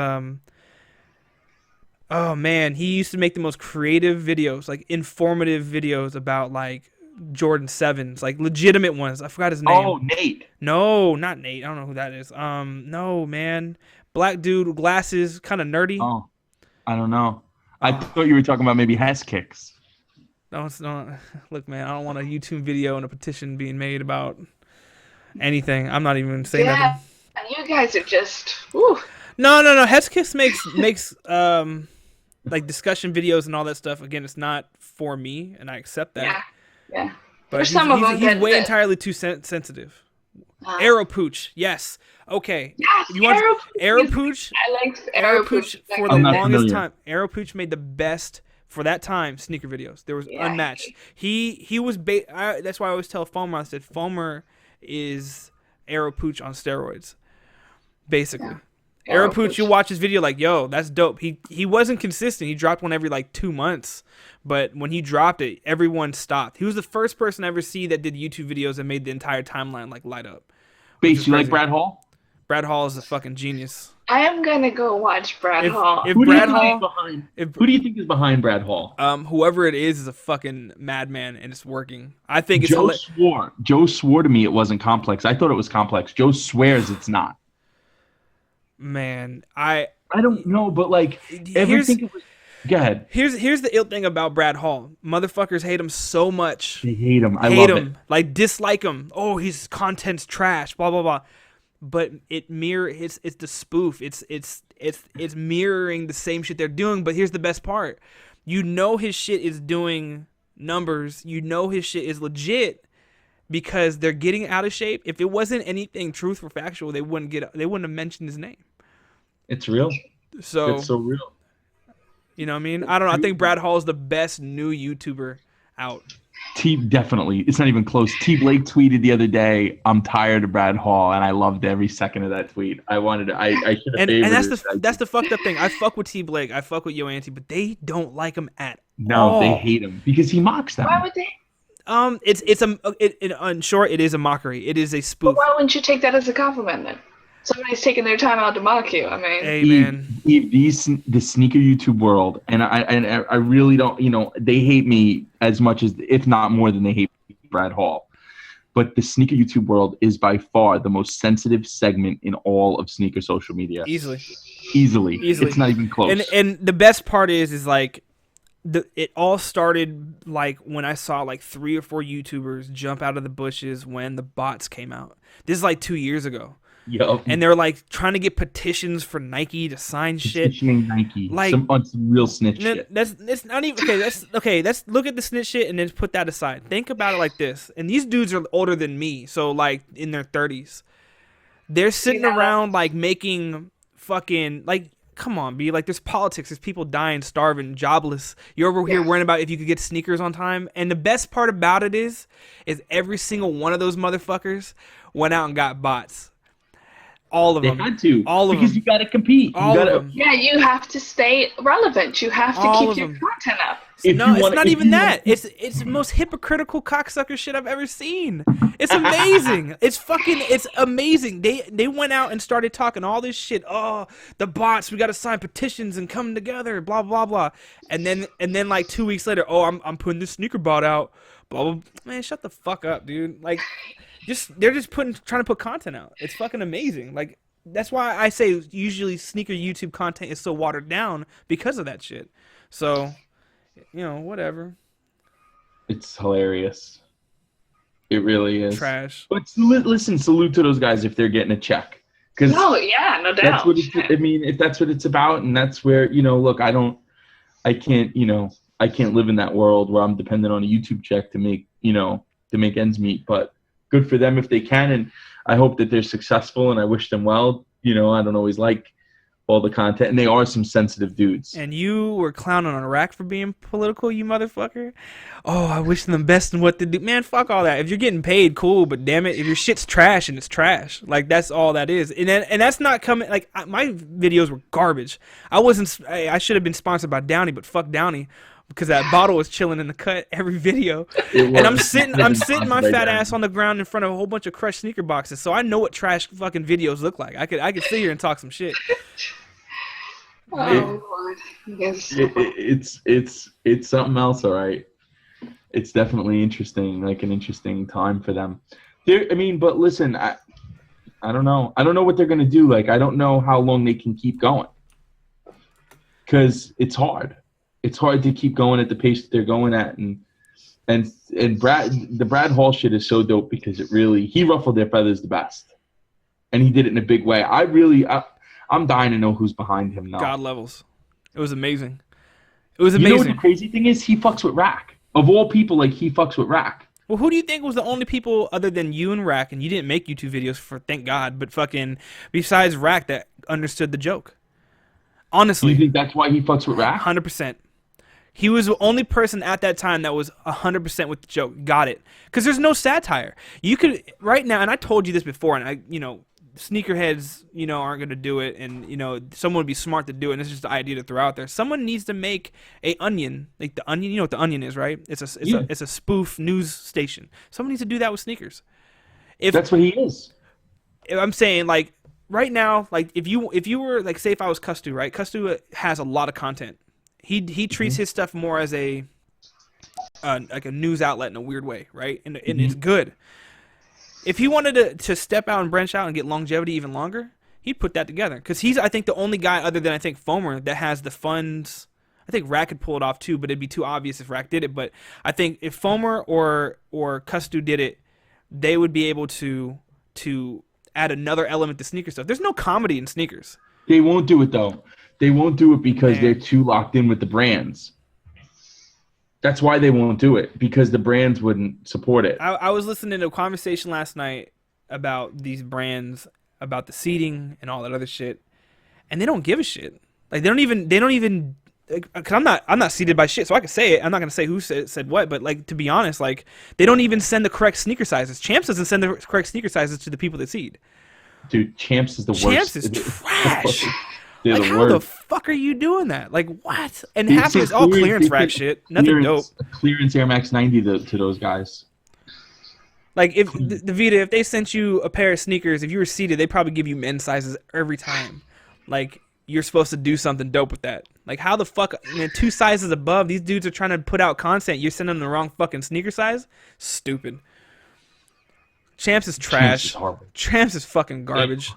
oh man, he used to make the most creative videos, like informative videos about like Jordan 7s, like legitimate ones. I forgot his name. Oh, Nate. No, not Nate. I don't know who that is. No, man. Black dude with glasses, kind of nerdy. Oh, I don't know. I thought you were talking about maybe Hess Kicks. No, it's not. Look, man, I don't want a YouTube video and a petition being made about anything. I'm not even saying yeah. nothing. You guys are just whew. No. Hetzkiss makes like discussion videos and all that stuff. Again, it's not for me, and I accept that. Yeah. But There's some of them he's that- way that- entirely too sensitive. Uh, Arrow Pooch, yes. Okay. Yes, You want Arrow Arrow Pooch. Pooch? I like Arrow Pooch for the I'm not longest familiar. time. Arrow Pooch made the best for that time sneaker videos. There was Yeah. unmatched. He was that's why I always tell Fulmer. I said Fulmer is Arrow Pooch on steroids, basically. Arrow Pooch, you watch his video like, yo, that's dope. He wasn't consistent. He dropped one every like 2 months, but when he dropped it, everyone stopped. He was the first person I ever see that did YouTube videos and made the entire timeline like light up. Base, is you like crazy. Brad Hall? Brad Hall is a fucking genius. I am gonna go watch Brad Hall. If Who do you Brad think is Hall, behind? if Who do you think is behind Brad Hall? whoever it is a fucking madman and it's working. I think it's Joe swore to me it wasn't Complex. I thought it was Complex. Joe swears it's not. man. I don't know, but like everything. It was, go ahead. Here's the ill thing about Brad Hall. Motherfuckers hate him so much. They hate him. I Hate love him. it. Like dislike him. Oh, his content's trash. Blah blah blah. But it's the spoof. It's mirroring the same shit they're doing. But here's the best part. You know his shit is doing numbers. You know his shit is legit because they're getting out of shape. If it wasn't anything truth or factual, they wouldn't have mentioned his name. It's real. So It's so real. you know what I mean? I don't know. I think Brad Hall is the best new YouTuber out. Definitely. It's not even close. T Blake tweeted the other day, "I'm tired of Brad Hall," and I loved every second of that tweet. I should have And favorited that's the fucked up thing. I fuck with T Blake. I fuck with Yo Auntie, but they don't like him at No, all. they hate him because he mocks them. Why would they? In short, it is a mockery. It is a spoof. Why wouldn't you take that as a compliment then? Somebody's taking their time out to mock you. I mean, Hey man, The sneaker YouTube world, and I really don't. You know, they hate me as much as, if not more than they hate Brad Hall. But the sneaker YouTube world is by far the most sensitive segment in all of sneaker social media. easily. Easily. It's not even close. And the best part is like it all started like when I saw like 3 or 4 YouTubers jump out of the bushes when the bots came out. This is like 2 years ago. Yup. And they're like trying to get petitions for Nike to sign shit. Petitioning Nike. Like, on some real snitch shit. That's not even okay. Let's look at the snitch shit and then put that aside. Think about it like this. And these dudes are older than me, so like in their 30s. They're sitting around like making fucking like. Come on, B. Like, there's politics. There's people dying, starving, jobless. You're over here worrying about if you could get sneakers on time. And the best part about it is every single one of those motherfuckers went out and got bots. All of them. They had to. All of because them. you got to compete. All of them. Yeah, you have to stay relevant. You have to All keep of your them. content up. No, it's not even that. It's the most hypocritical cocksucker shit I've ever seen. It's amazing. It's amazing. They went out and started talking all this shit. Oh, the bots, we got to sign petitions and come together, blah blah blah. And then like 2 weeks later, oh, I'm putting this sneaker bot out. Blah blah. Man, shut the fuck up, dude. Like, they're just trying to put content out. It's fucking amazing. Like, that's why I say usually sneaker YouTube content is so watered down because of that shit. So, you know, whatever. It's hilarious. It really is. Trash. But listen, salute to those guys if they're getting a check. Cause No, yeah, no doubt. that's what I mean, if that's what it's about, and that's where, you know, look, I can't live in that world where I'm dependent on a YouTube check to make ends meet. But good for them if they can, and I hope that they're successful, and I wish them well. You know, I don't always like all the content, and they are some sensitive dudes. And you were clowning on Iraq for being political, you motherfucker. Oh, I wish them best in what they do. Man, fuck all that. If you're getting paid, cool, but damn it, if your shit's trash and it's trash, like, that's all that is. And that's not coming, like, my videos were garbage. I should have been sponsored by Downey, but fuck Downey, because that bottle was chilling in the cut every video. And I'm sitting my fat ass on the ground in front of a whole bunch of crushed sneaker boxes, so I know what trash fucking videos look like. I could sit here and talk some shit. Oh, Lord. Yes. It's something else, all right. It's definitely interesting, like an interesting time for them. But listen, I don't know. I don't know what they're gonna do. Like, I don't know how long they can keep going, because it's hard. It's hard to keep going at the pace that they're going at, and the Brad Hall shit is so dope because he ruffled their feathers the best, and he did it in a big way. I'm dying to know who's behind him now. God levels. It was amazing. It was You know amazing. what the crazy thing is? He fucks with Rack. Of all people, like, he fucks with Rack. Well, who do you think was the only people other than you and Rack, and you didn't make YouTube videos for, thank God, but fucking besides Rack that understood the joke? Honestly. You think that's why he fucks with Rack? 100%. He was the only person at that time that was 100% with the joke. Got it. Because there's no satire. You could, right now, and I told you this before, and sneakerheads, aren't going to do it, and, someone would be smart to do it, and it's just the idea to throw out there. Someone needs to make a Onion, like the Onion, you know what the Onion is, right? It's a spoof news station. Someone needs to do that with sneakers. That's what he is. I'm saying, like, right now, like, if you were, like, say if I was Kustu, right? Kustu has a lot of content. He treats his stuff more as a like a news outlet in a weird way, right? And it's good. If he wanted to step out and branch out and get longevity even longer, he'd put that together. Because he's, I think, the only guy other than, I think, Fomer that has the funds. I think Rack could pull it off too, but it'd be too obvious if Rack did it. But I think if Fomer or Kustu did it, they would be able to add another element to sneaker stuff. There's no comedy in sneakers. They won't do it, though. They won't do it because they're too locked in with the brands. That's why they won't do it, because the brands wouldn't support it. I was listening to a conversation last night about these brands, about the seating and all that other shit, and they don't give a shit. Like, they don't even. Because I'm not seated by shit, so I can say it. I'm not gonna say who said what, but, like, to be honest, like, they don't even send the correct sneaker sizes. Champs doesn't send the correct sneaker sizes to the people that seed. Dude, Champs is the worst. Champs is trash. They're like, the how worst. the fuck are you doing that? Like, what? And half of it's all clearance rack shit. Nothing dope. Clearance Air Max 90 to those guys. Like, if the Vita, if they sent you a pair of sneakers, if you were seated, they probably give you men's sizes every time. Like, you're supposed to do something dope with that. Like, how the fuck, 2 sizes above, these dudes are trying to put out content, you're sending them the wrong fucking sneaker size? Stupid. Champs is trash. Champs is fucking garbage.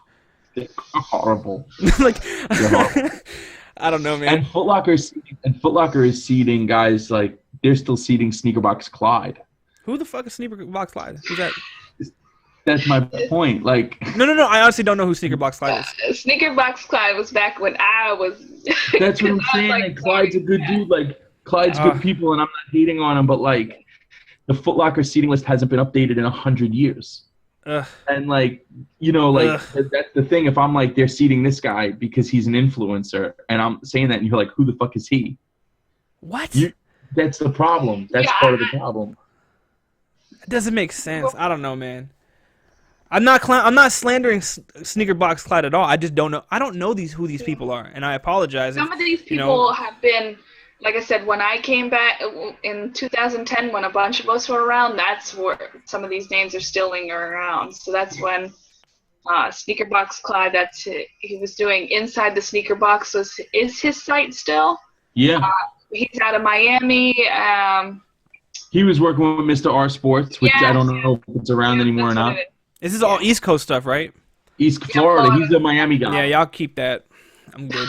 They're horrible. Like, They're horrible. I don't know, man. And Foot Locker is seeding guys like they're still seeding Sneakerbox Clyde. Who the fuck is Sneaker Box Clyde? Who's that? That's my point. Like, No. I honestly don't know who Sneaker Box Clyde is. Sneaker Box Clyde was back when I was. that's what I'm 'cause I was saying. Like, Clyde's a good dude. Like, Clyde's good people, and I'm not hating on him, but like, the Foot Locker seating list hasn't been updated in 100 years. Ugh. And like, that's the thing. If I'm like, they're seating this guy because he's an influencer, and I'm saying that, and you're like, who the fuck is he? What? That's the problem. That's part of the problem. It doesn't make sense. I don't know, man. I'm not slandering Sneaker Box Clyde at all. I just don't know. I don't know who these people are, and I apologize. Some of these people have been, like I said, when I came back in 2010, when a bunch of us were around, that's where some of these names are still lingering around. So that's when Sneaker Box Clyde, he was doing Inside the Sneaker Box is his site still. Yeah. He's out of Miami. He was working with Mr. R Sports, which I don't know if it's around anymore or not. This is all East Coast stuff, right? East Florida. He's a Miami guy. Yeah, y'all keep that. I'm good.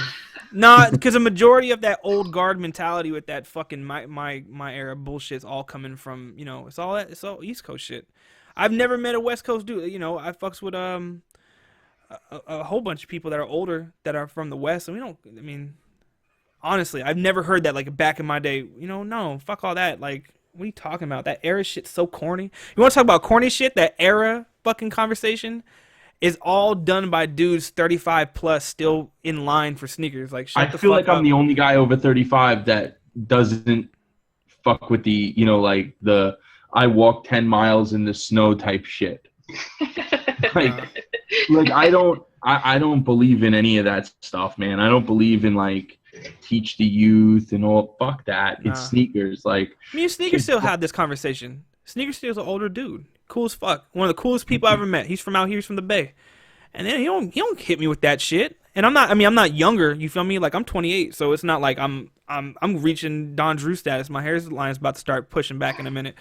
Nah, because a majority of that old guard mentality with that fucking my era bullshit's all coming from, it's all East Coast shit. I've never met a West Coast dude. I fucks with a whole bunch of people that are older that are from the West, and honestly, I've never heard that like back in my day. No, fuck all that. Like, what are you talking about? That era shit's so corny. You want to talk about corny shit? That era fucking conversation is all done by dudes 35 plus still in line for sneakers. Like, shut the fuck up. I feel like I'm the only guy over 35 that doesn't fuck with the, like the I walk 10 miles in the snow type shit. like I don't believe in any of that stuff, man. I don't believe in like teach the youth and all. Fuck that. It's sneakers. Like, Sneakers still had this conversation. Sneakers still's an older dude, cool as fuck, one of the coolest people I ever met. He's from out here. He's from the Bay, and then he don't hit me with that shit. And I'm not younger. You feel me? Like, I'm 28, so it's not like I'm reaching Don Drew status. My hairline is about to start pushing back in a minute.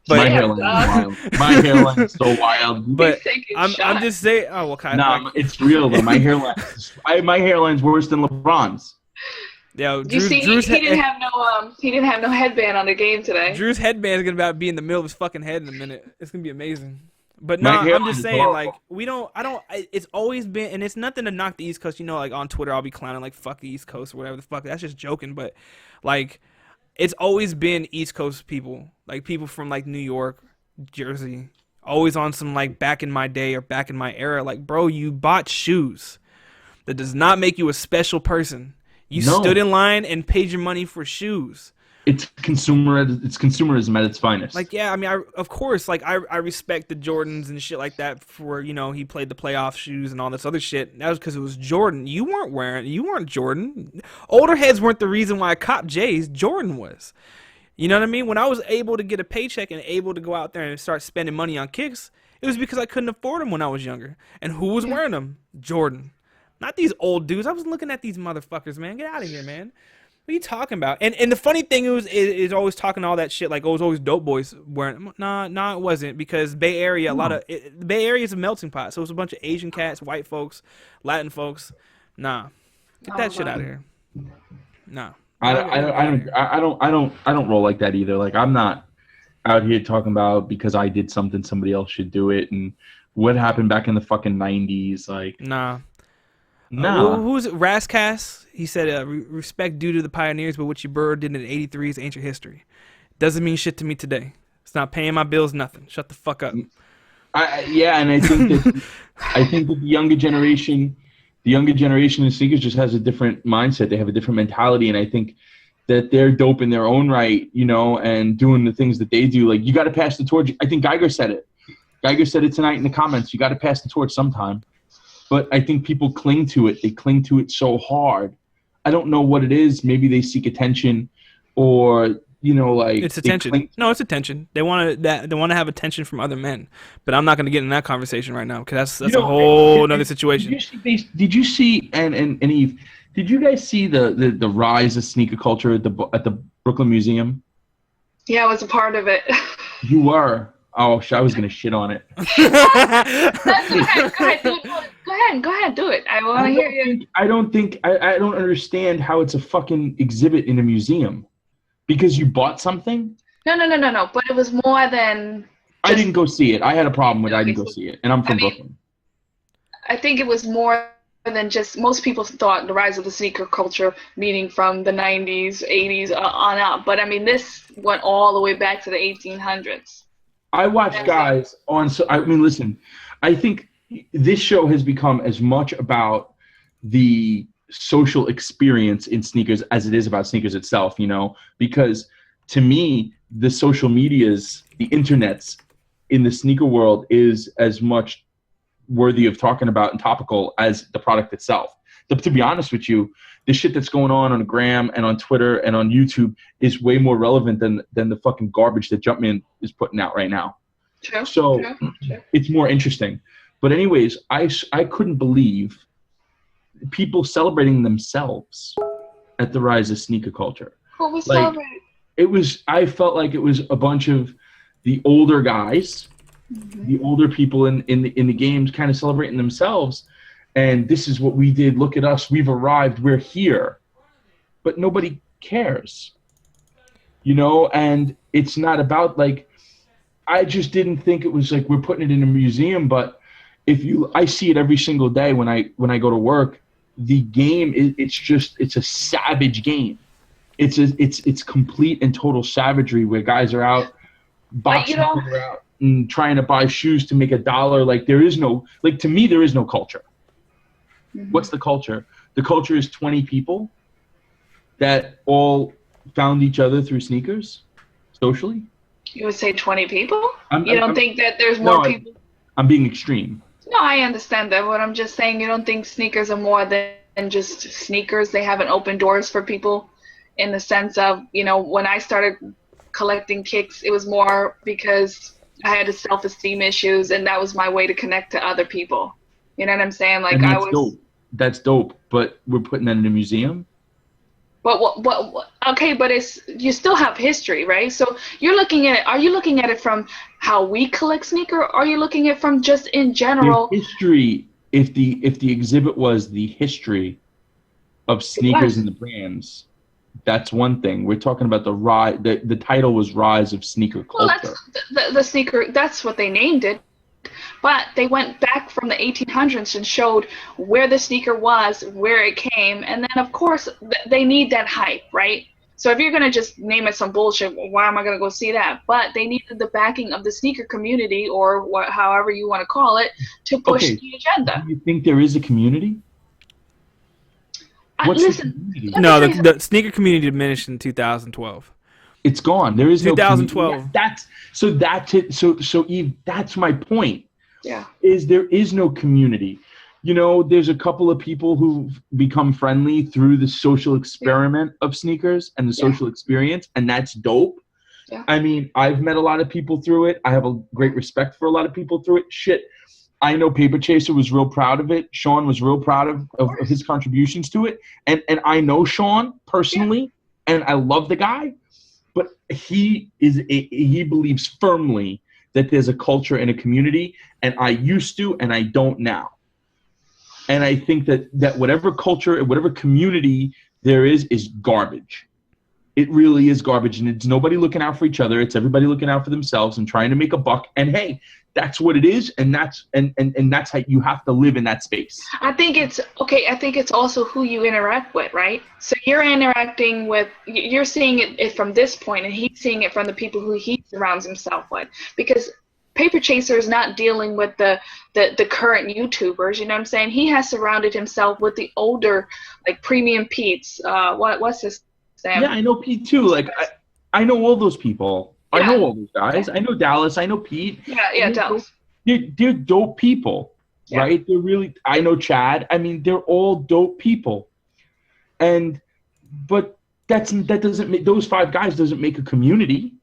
But my hairline is wild. My hairline is so wild. But I'm just saying. Oh, well, kind of. Nah, it's real though. My hairline's worse than LeBron's. Yeah, he didn't have no headband on the game today. Drew's headband is gonna be in the middle of his fucking head in a minute. It's gonna be amazing. But no, I'm just saying, like, it's always been, and it's nothing to knock the East Coast. Like, on Twitter, I'll be clowning, like, fuck the East Coast or whatever the fuck. That's just joking. But, like, it's always been East Coast people. Like, people from, like, New York, Jersey. Always on some, like, back in my day or back in my era. Like, bro, you bought shoes. That does not make you a special person. You stood in line and paid your money for shoes. It's consumerism at its finest. Like, yeah, of course, like, I respect the Jordans and shit like that for, he played the playoff shoes and all this other shit. That was because it was Jordan. You weren't Jordan. Older heads weren't the reason why I copped J's. Jordan was. You know what I mean? When I was able to get a paycheck and able to go out there and start spending money on kicks, it was because I couldn't afford them when I was younger. And who was wearing them? Jordan. Not these old dudes. I was looking at these motherfuckers, man. Get out of here, man. What are you talking about? And the funny thing is always talking all that shit like, oh, it was always dope boys wearing. Nah, it wasn't, because Bay Area, the Bay Area is a melting pot. So it was a bunch of Asian cats, white folks, Latin folks. Nah, get that shit out of here. Nah. I don't roll like that either. Like, I'm not out here talking about because I did something, somebody else should do it, and what happened back in the fucking 90s. Like, nah. Who's it? Rascas? He said, respect due to the pioneers, but what your bird did in '83 is ancient history. Doesn't mean shit to me today. It's not paying my bills, nothing. Shut the fuck up. And I think that the younger generation of sneakers just has a different mindset. They have a different mentality, and I think that they're dope in their own right, and doing the things that they do. Like, you got to pass the torch. I think Geiger said it. Geiger said it tonight in the comments. You got to pass the torch sometime. But I think people cling to it. They cling to it so hard. I don't know what it is. Maybe they seek attention, or like, it's attention. No, it's attention. They want to have attention from other men. But I'm not going to get in that conversation right now, because that's a whole other situation. Did you see and Eve? Did you guys see the rise of sneaker culture at the Brooklyn Museum? Yeah, I was a part of it. You were. Oh, I was gonna shit on it. Go ahead. Go ahead, do it. I want to hear you. I don't understand how it's a fucking exhibit in a museum. Because you bought something? No. But it was more than. I didn't go see it. I had a problem with I didn't go see it. And I'm from Brooklyn. I think it was more than just, most people thought the rise of the sneaker culture, meaning from the 90s, 80s on up. But I mean, this went all the way back to the 1800s. I watch guys on, I mean, listen, I think this show has become as much about the social experience in sneakers as it is about sneakers itself, you know, because to me, the social medias, the internets in the sneaker world is as much worthy of talking about and topical as the product itself. To be honest with you, the shit that's going on Gram and on Twitter and on YouTube is way more relevant than the fucking garbage that Jumpman is putting out right now. True. So it's more interesting. But anyways, I couldn't believe people celebrating themselves at the rise of sneaker culture. What was celebrating? I felt like it was a bunch of the older guys, the older people in the games kind of celebrating themselves. And this is what we did. Look at us. We've arrived. We're here. But nobody cares. You know, and it's not about like, I just didn't think it was like we're putting it in a museum, but I see it every single day when I go to work. The game it's a savage game. It's complete and total savagery where guys are out boxing out and trying to buy shoes to make $1. Like there is no, like to me there is no culture. Mm-hmm. What's the culture? The culture is 20 people that all found each other through sneakers socially. You would say 20 people? You don't think that there's more people? I'm being extreme. No, I understand that, but I'm just saying you don't think sneakers are more than just sneakers. They haven't opened doors for people in the sense of, you know, when I started collecting kicks, it was more because I had self-esteem issues, and that was my way to connect to other people. You know what I'm saying? Like dope. That's dope, but we're putting that in a museum? But okay, but you still have history, right? So you're looking at it. Are you looking at it from how we collect sneaker, or are you looking at it from just in general? History. If the exhibit was the history of sneakers and the brands, that's one thing. We're talking about the rise. The title was Rise of Sneaker Culture. Well, that's the sneaker. That's what they named it. But they went back from the 1800s and showed where the sneaker was, where it came, and then of course they need that hype, right? So if you're gonna just name it some bullshit, why am I gonna go see that? But they needed the backing of the sneaker community, or however you want to call it, to push the agenda. Do you think there is a community? Listen. No, the sneaker community diminished in 2012. It's gone. There is 2012. No community. So Eve, that's my point. Yeah. There is no community. You know, there's a couple of people who've become friendly through the social experiment of sneakers and the social experience, and that's dope. Yeah. I mean, I've met a lot of people through it. I have a great respect for a lot of people through it. Shit. I know Paper Chaser was real proud of it. Sean was real proud of his contributions to it. And I know Sean personally, and I love the guy. But he believes firmly that there's a culture and a community, and I used to, and I don't now. And I think that whatever culture, whatever community there is garbage. It really is garbage, and it's nobody looking out for each other. It's everybody looking out for themselves and trying to make a buck. And hey, that's what it is, and that's how you have to live in that space. I think it's also who you interact with, right? So you're interacting with, you're seeing it from this point, and he's seeing it from the people who he surrounds himself with. Because Paper Chaser is not dealing with the current YouTubers, you know what I'm saying? He has surrounded himself with the older, like Premium Pete's. What's his name? Yeah, I know Pete too. Like I know all those people. I know all those guys. I know Dallas. I know Pete. Yeah, Dallas. They're dope people, right? They're really. I know Chad. I mean, they're all dope people, but that doesn't make those 5 guys doesn't make a community.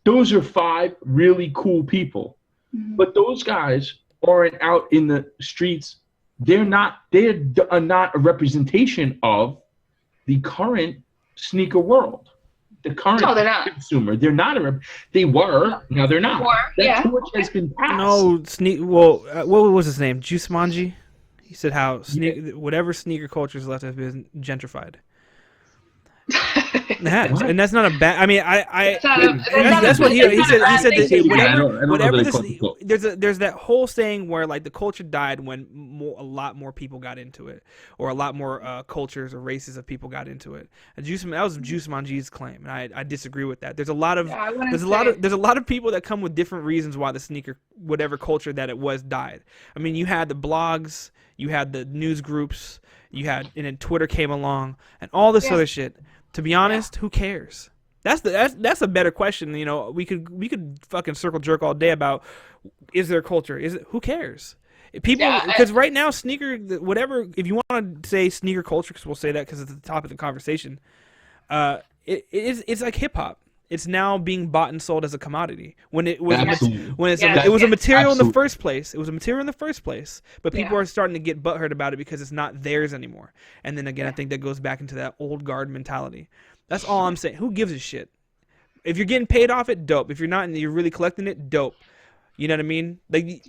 Those are 5 really cool people, but those guys aren't out in the streets. They're not a representation of the current sneaker world. the current No, they're not. consumer. They're not they were. Now they're not. Were, That yeah. torch has been passed. No, what was his name? Juicemanji. He said how whatever sneaker culture is left has been gentrified. It has, and that's not a bad. I mean, that's what he said. He said that whatever there's that whole saying where like the culture died when a lot more people got into it, or a lot more cultures or races of people got into it. And that was Juicemanji's claim, and I disagree with that. There's a lot of there's a lot of people that come with different reasons why the sneaker whatever culture that it was died. I mean, you had the blogs, you had the news groups, and then Twitter came along, and all this other shit. To be honest, who cares? That's a better question. You know, we could fucking circle jerk all day about is there a culture? Who cares? People, because right now whatever. If you want to say sneaker culture, because we'll say that because it's the top of the conversation. It's like hip hop. It's now being bought and sold as a commodity. It was a material in the first place. It was a material in the first place, but people are starting to get butthurt about it because it's not theirs anymore. And then again, I think that goes back into that old guard mentality. That's all I'm saying. Who gives a shit? If you're getting paid off it, dope. If you're not and you're really collecting it, dope. You know what I mean? Like,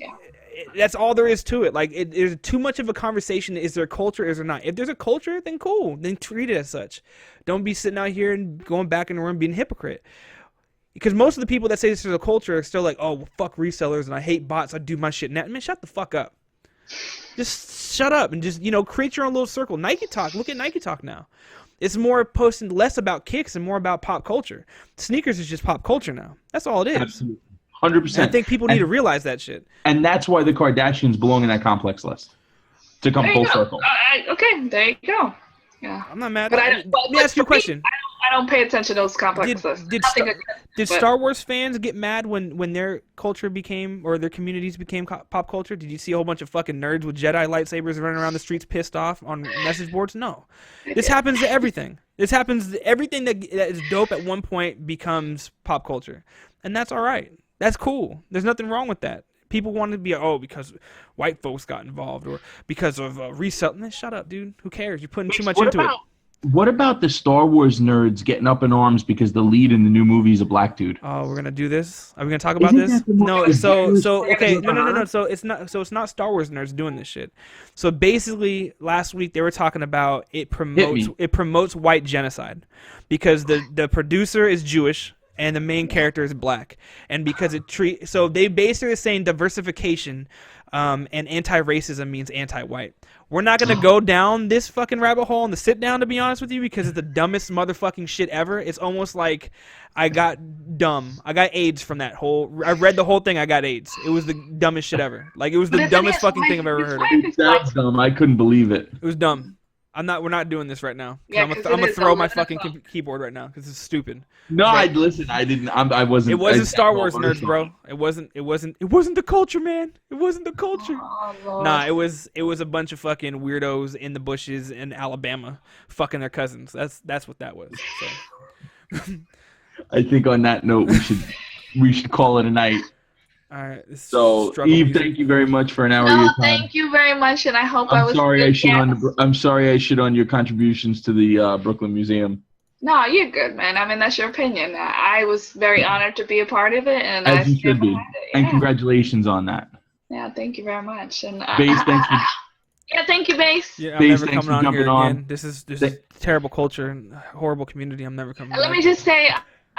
that's all there is to it. Like, there's too much of a conversation. Is there a culture? Is there not? If there's a culture, then cool. Then treat it as such. Don't be sitting out here and going back in the room being a hypocrite. Because most of the people that say this is a culture are still like, oh, well, fuck resellers and I hate bots. I do my shit now. Man, shut the fuck up. Just shut up and just, create your own little circle. Nike Talk. Look at Nike Talk now. It's more posting less about kicks and more about pop culture. Sneakers is just pop culture now. That's all it is. Absolutely. 100%. I think people need to realize that shit. And that's why the Kardashians belong in that complex list. To come full circle. Okay, there you go. Yeah. I'm not mad. But Let me ask you a question. I don't pay attention to those complex lists. Did Star Wars fans get mad when their culture became, or their communities became pop culture? Did you see a whole bunch of fucking nerds with Jedi lightsabers running around the streets pissed off on message boards? No. This happens to everything. This happens to everything that is dope at one point becomes pop culture. And that's all right. That's cool. There's nothing wrong with that. People want to be, because white folks got involved or because of resell. Man, shut up, dude. Who cares? You're putting too much into it. What about the Star Wars nerds getting up in arms because the lead in the new movie is a black dude? Oh, we're gonna do this? Are we gonna talk about this? No. So okay. No. So it's not Star Wars nerds doing this shit. So basically, last week they were talking about it promotes white genocide because the producer is Jewish. And the main character is black, and because so they basically are saying diversification, and anti-racism means anti-white. We're not gonna go down this fucking rabbit hole and sit down, to be honest with you, because it's the dumbest motherfucking shit ever. It's almost like I got dumb. I got AIDS from that whole. I read the whole thing. I got AIDS. It was the dumbest shit ever. Like it was the dumbest fucking thing I've ever heard of. That's dumb. I couldn't believe it. It was dumb. We're not doing this right now. I'm gonna throw my fucking keyboard right now because it's stupid. No, I didn't. I wasn't. It wasn't Star Wars nerds, bro. It wasn't the culture, man. It wasn't the culture. Oh, nah, it was a bunch of fucking weirdos in the bushes in Alabama fucking their cousins. That's what that was. So. I think on that note we should call it a night. All right. So, Eve, thank you very much for an hour of your time. Thank you very much, and I hope I'm sorry I shit on your contributions to the Brooklyn Museum. No, you're good, man. I mean, that's your opinion. I was very honored to be a part of it, and as you should be. And congratulations on that. Yeah, thank you very much. And Base, thanks for. Yeah, thank you, Base. Yeah, I'm never coming on here again. This is terrible culture and horrible community. I'm never coming. Let me just say.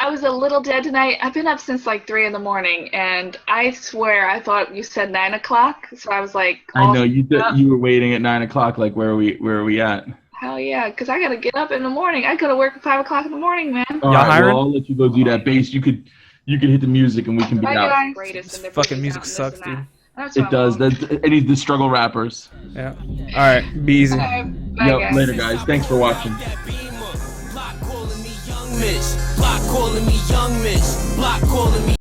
I was a little dead tonight. I've been up since like 3 a.m, and I swear I thought you said 9 o'clock. So I was like, I know you were waiting at 9 o'clock. Like, where are we at? Hell yeah, because I gotta get up in the morning. I gotta work at 5 o'clock in the morning, man. All right, well, I'll let you go do that. Base, you could hit the music and we can be out. This fucking music sucks, dude. It does. Any of the struggle rappers. Yeah. All right. Be easy. Yep. Later, guys. Thanks for watching. Block calling me young Mitch. Block calling me